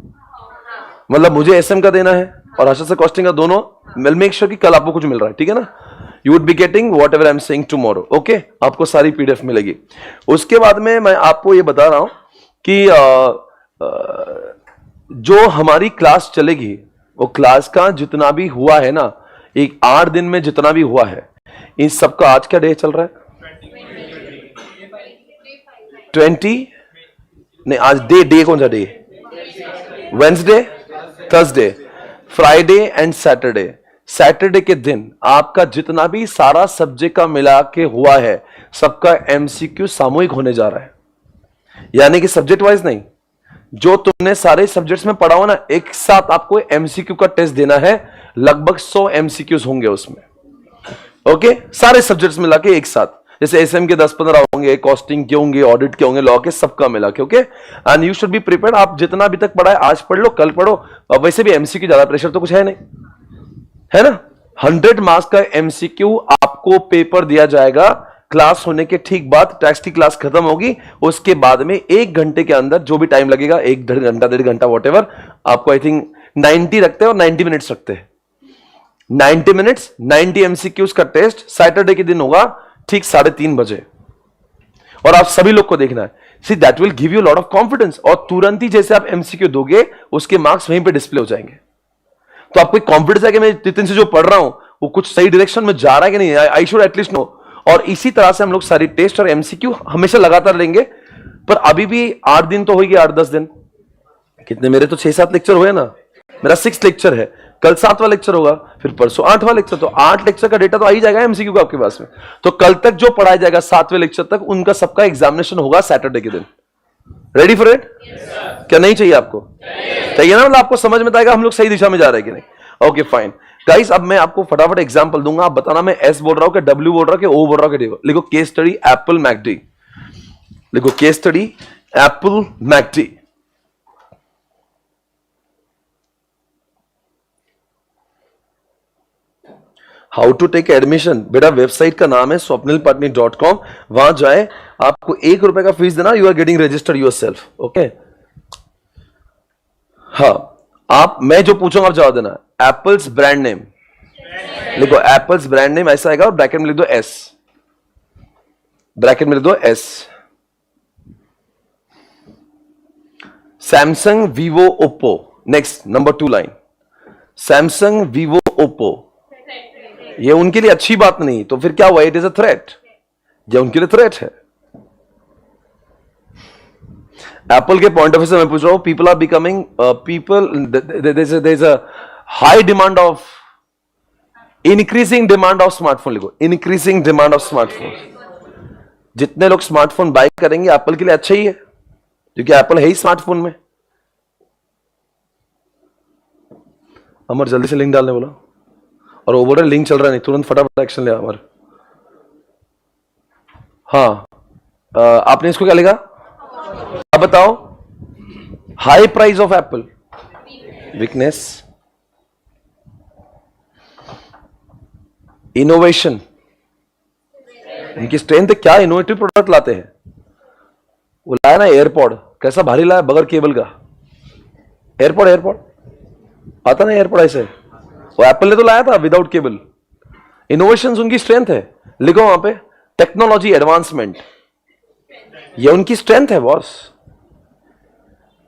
मतलब मुझे एसएम का देना है और आशा से कॉस्टिंग का, दोनों विल मेक श्योर कि कल आपको कुछ मिल रहा है, ठीक है ना? You would be getting what ever I am saying tomorrow. Okay, आपको सारी पीडीएफ मिलेगी। उसके बाद में मैं आपको ये बता रहा हूं कि जो हमारी क्लास चलेगी वो क्लास का जितना भी हुआ है ना, एक 8 दिन में जितना भी हुआ है, इन सबका आज क्या डे चल रहा है? 20 नहीं, आज डे कौन सा day? Wednesday, Thursday, Friday and Saturday. Saturday के दिन आपका जितना भी सारा सब्जेक्ट का मिला के हुआ है, सबका एमसीक्यू सामूहिक होने जा रहा है। यानी कि सब्जेक्ट वाइज नहीं, जो तुमने सारे सब्जेक्ट्स में पढ़ा हो ना, एक साथ आपको एमसीक्यू का टेस्ट देना है। लगभग 100 एमसीक्यूज होंगे उसमें। ओके, सारे सब्जेक्ट्स मिला के एक साथ। जैसे एसएम के 10-15 होंगे, कॉस्टिंग के होंगे, ऑडिट के होंगे, लॉ के, सबका मिला के। Okay, and you should be prepared. आप जितना अभी तक पढ़ा है आज पढ़ लो, कल पढ़ो। और वैसे भी एमसीक्यू ज्यादा प्रेशर तो कुछ है नहीं, है ना। 100 मार्क्स का एमसीक्यू आपको पेपर दिया जाएगा। क्लास होने के ठीक बाद, टेस्ट की क्लास खत्म होगी, उसके बाद में 1 घंटे के अंदर जो भी टाइम लगेगा, 1 घंटा 1.5 घंटा वॉटेवर, आपको आई थिंक 90 रखते हैं और 90 मिनट्स रखते हैं। 90 मिनट्स, 90 एमसीक्यूज का टेस्ट सैटरडे के दिन होगा, ठीक 3:30 बजे। और आप सभी लोग को देखना है। See that will give you lot of confidence. और तुरंत ही जैसे आप एमसीक्यू दोगे, उसके मार्क्स वहीं पे डिस्प्ले हो जाएंगे। तो आपको कॉन्फिडेंस है कि मैं नितिन से जो पढ़ रहा हूं वो कुछ सही डायरेक्शन में जा रहा है कि नहीं, आई शुड एटलीस्ट नो। और इसी तरह से हम लोग सारी टेस्ट और एमसीक्यू हमेशा लगातार लेंगे। पर अभी भी 8 दिन तो होगी, 8-10 दिन कितने, मेरे तो 6-7 लेक्चर हुए ना, मेरा 6 लेक्चर है, कल 7वां लेक्चर होगा, फिर परसों 8वां लेक्चर, तो 8 लेक्चर का डेटा तो आ ही जाएगा एमसीक्यू का आपके पास में। तो कल तक जो पढ़ाया जाएगा 7वें लेक्चर तक, उनका सबका एग्जामिनेशन होगा सैटरडे के दिन। Ready for it? क्या नहीं चाहिए आपको? चाहिए ना, मतलब आपको समझ में आएगा हम लोग सही दिशा में जा रहे हैं कि नहीं। ओके फाइन गाइस, अब मैं आपको फटाफट एग्जांपल दूंगा, आप बताना मैं एस बोल रहा हूं कि डब्ल्यू बोल रहा हूं कि ओ बोल रहा हूं कि डी। लिखो केस स्टडी एप्पल मैकडी, लिखो case study Apple McD. How to take admission, बेटा वेबसाइट का नाम है swapnilpatni.com, वहां जाए, आपको 1 रुपए का फीस देना, you are getting registered yourself. Okay, हाँ, आप, मैं जो पूछूंगा आप जवाब देना। एप्पल्स ब्रांड नेम, लिखो एप्पल्स ब्रांड नेम, ऐसा आएगा और ब्रैकेट में लिख दो एस, ब्रैकेट में लिख दो S. Samsung, Vivo, Oppo. Next number 2 line, Samsung, Vivo, Oppo. ये उनके लिए अच्छी बात नहीं, तो फिर क्या हुआ? इट इज अ थ्रेट, ये उनके लिए थ्रेट है। एप्पल के पॉइंट ऑफ व्यू से मैं पूछ रहा हूं, people are becoming there is a high demand of, increasing demand of smartphone. लिखो इंक्रीजिंग डिमांड ऑफ स्मार्टफोन। जितने लोग स्मार्टफोन बाय करेंगे एप्पल के लिए अच्छा ही है, क्योंकि एप्पल है ही स्मार्टफोन में। अमर जल्दी से लिंक डालने बोला, और वो बोल रहे लिंक चल रहा नहीं, तुरंत फटाफट एक्शन ले अमर। हाँ, आपने इसको क्या लिखा? अब बताओ, high price of Apple, weakness, innovation, इनकी स्ट्रेंथ है। क्या इनोवेटिव प्रोडक्ट लाते हैं? वो लाया ना एयरपॉड, कैसा भारी लाया, बगैर केबल का एयरपॉड। एयरपॉड आता ना, एयरपॉड ऐसे, वो एप्पल ने तो लाया था विदाउट केबल। इनोवेशन उनकी स्ट्रेंथ है। लिखो वहां पे टेक्नोलॉजी एडवांसमेंट, ये उनकी स्ट्रेंथ है बॉस,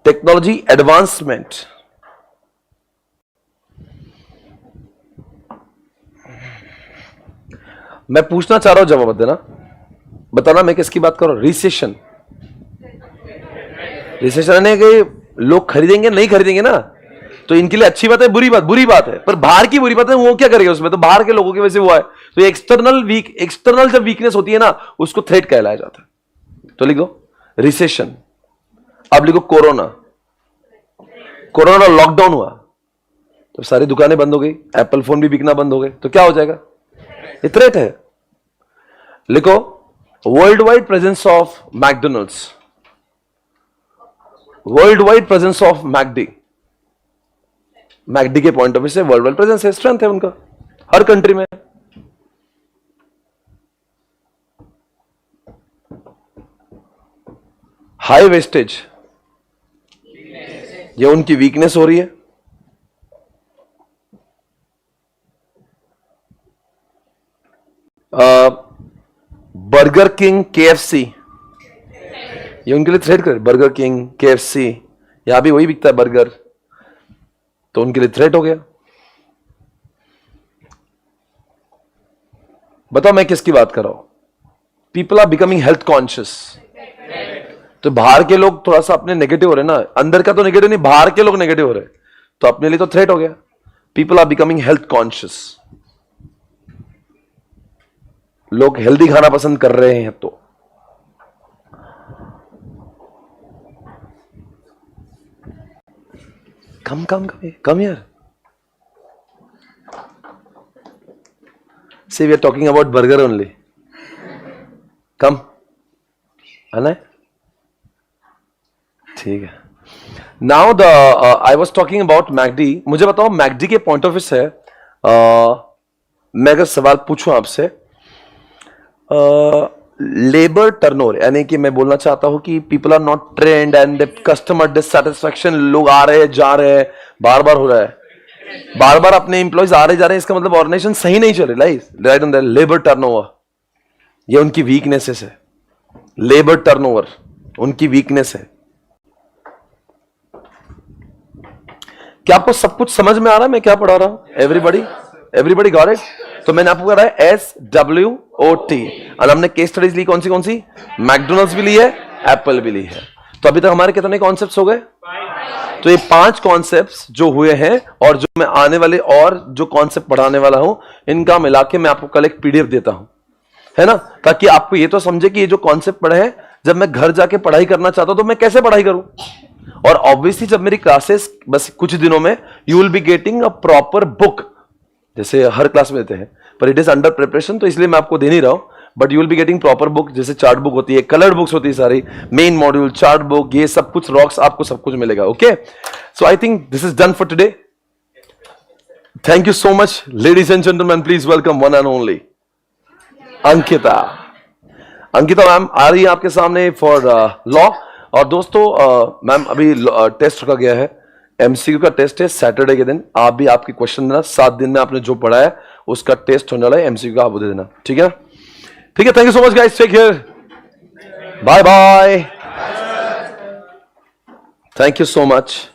टेक्नोलॉजी एडवांसमेंट। मैं पूछना चाह रहा हूं, जवाब देना, बताना मैं किसकी बात कर रहा हूं। रिसेशन, रिसेशन है कि लोग खरीदेंगे नहीं खरीदेंगे ना, तो इनके लिए अच्छी बात है, बुरी बात है। पर बाहर की बुरी बात है, वो क्या करेगा उसमें, तो बाहर के लोगों की वजह से हुआ है। तो ये एक्सटर्नल जब वीकनेस होती है ना, उसको थ्रेट कहलाया जाता है। तो लिखो रिसेशन। अब लिखो कोरोना, कोरोना लॉकडाउन हुआ तो सारी दुकानें बंद हो गई, एप्पल फोन भी बिकना बंद हो गए, तो क्या हो जाएगा? ये थ्रेट है। लिखो world wide presence of McDonald's, world wide presence of McD. McD के पॉइंट ऑफ व्यू से वर्ल्ड वाइड प्रेजेंस है, स्ट्रेंथ है उनका हर कंट्री में। हाई वेस्टेज, ये उनकी वीकनेस हो रही है। बर्गर किंग, केएफसी, ये उनके लिए थ्रेट कर। बर्गर किंग, केएफसी, यहां भी वही बिकता है बर्गर, तो उनके लिए थ्रेट हो गया। बताओ मैं किसकी बात कर रहा हूं? People are becoming health conscious. तो बाहर के लोग थोड़ा सा अपने नेगेटिव हो रहे ना, अंदर का तो नेगेटिव नहीं, बाहर के लोग नेगेटिव हो रहे, तो अपने लिए तो थ्रेट हो गया। People are becoming health conscious, लोग हेल्दी खाना पसंद कर रहे हैं। तो कम यार, See, we are talking about burger only. Come. आना है? ठीक है। Now I was talking about MACD. मुझे बताओ MACD के पॉइंट ऑफ व्यू से मैं अगर सवाल पूछूं आपसे, लेबर टर्नओवर, यानी कि मैं बोलना चाहता हूं कि people are not trend and customer dissatisfaction, लोग आ रहे हैं जा रहे हैं, बार बार हो रहा है, बार बार अपने एम्प्लॉइज आ रहे जा रहे हैं, इसका मतलब ऑर्गेनाइजेशन सही नहीं चल रही। Right on the labour turnover, ये उनकी वीकनेसेस है। लेबर टर्नओवर उनकी वीकनेस है। क्या आपको सब कुछ समझ में आ रहा है मैं क्या पढ़ा रहा हूं? Everybody got it? तो मैंने आपको कहा है SWOT, और हमने केस स्टडीज ली कौन सी? मैकडोनल्ड्स भी ली है, एप्पल भी ली है। तो अभी तक हमारे कितने कॉन्सेप्ट्स हो गए? तो ये 5 कॉन्सेप्ट्स जो हुए हैं, और जो मैं आने वाले और जो कॉन्सेप्ट पढ़ाने वाला हूं, इनका मिला के मैं आपको कल एक PDF देता हूं, है ना, ताकि आपको ये तो समझे कि ये जो कॉन्सेप्ट पढ़े हैं, जब मैं घर जाके पढ़ाई करना चाहता हूं तो मैं कैसे पढ़ाई करूं। और ऑब्वियसली जब मेरी क्लासेस बस कुछ दिनों में, you will be getting a proper book, जैसे हर क्लास में देते हैं, पर इट इज अंडर प्रिपरेशन, तो इसलिए मैं आपको दे नहीं रहा हूं, but you will be getting proper book. जैसे चार्ट बुक होती है, कलर्ड बुक्स होती है सारी, मेन मॉड्यूल, चार्ट बुक, ये सब कुछ, रॉक्स, आपको सब कुछ मिलेगा। Okay, so I think this is done for today. Thank you so much ladies and gentleman, please welcome one and only Ankita. Ankita ma'am आ रही है आपके सामने फॉर लॉ। और दोस्तों मैम अभी टेस्ट रखा गया है, MCQ का टेस्ट है सैटरडे के दिन। आप भी आपके क्वेश्चन देना, 7 दिन में आपने जो पढ़ा है उसका टेस्ट होने वाला है, MCQ का आप दे देना, ठीक है? ठीक है, thank you so much guys, take care, bye bye, thank you so much.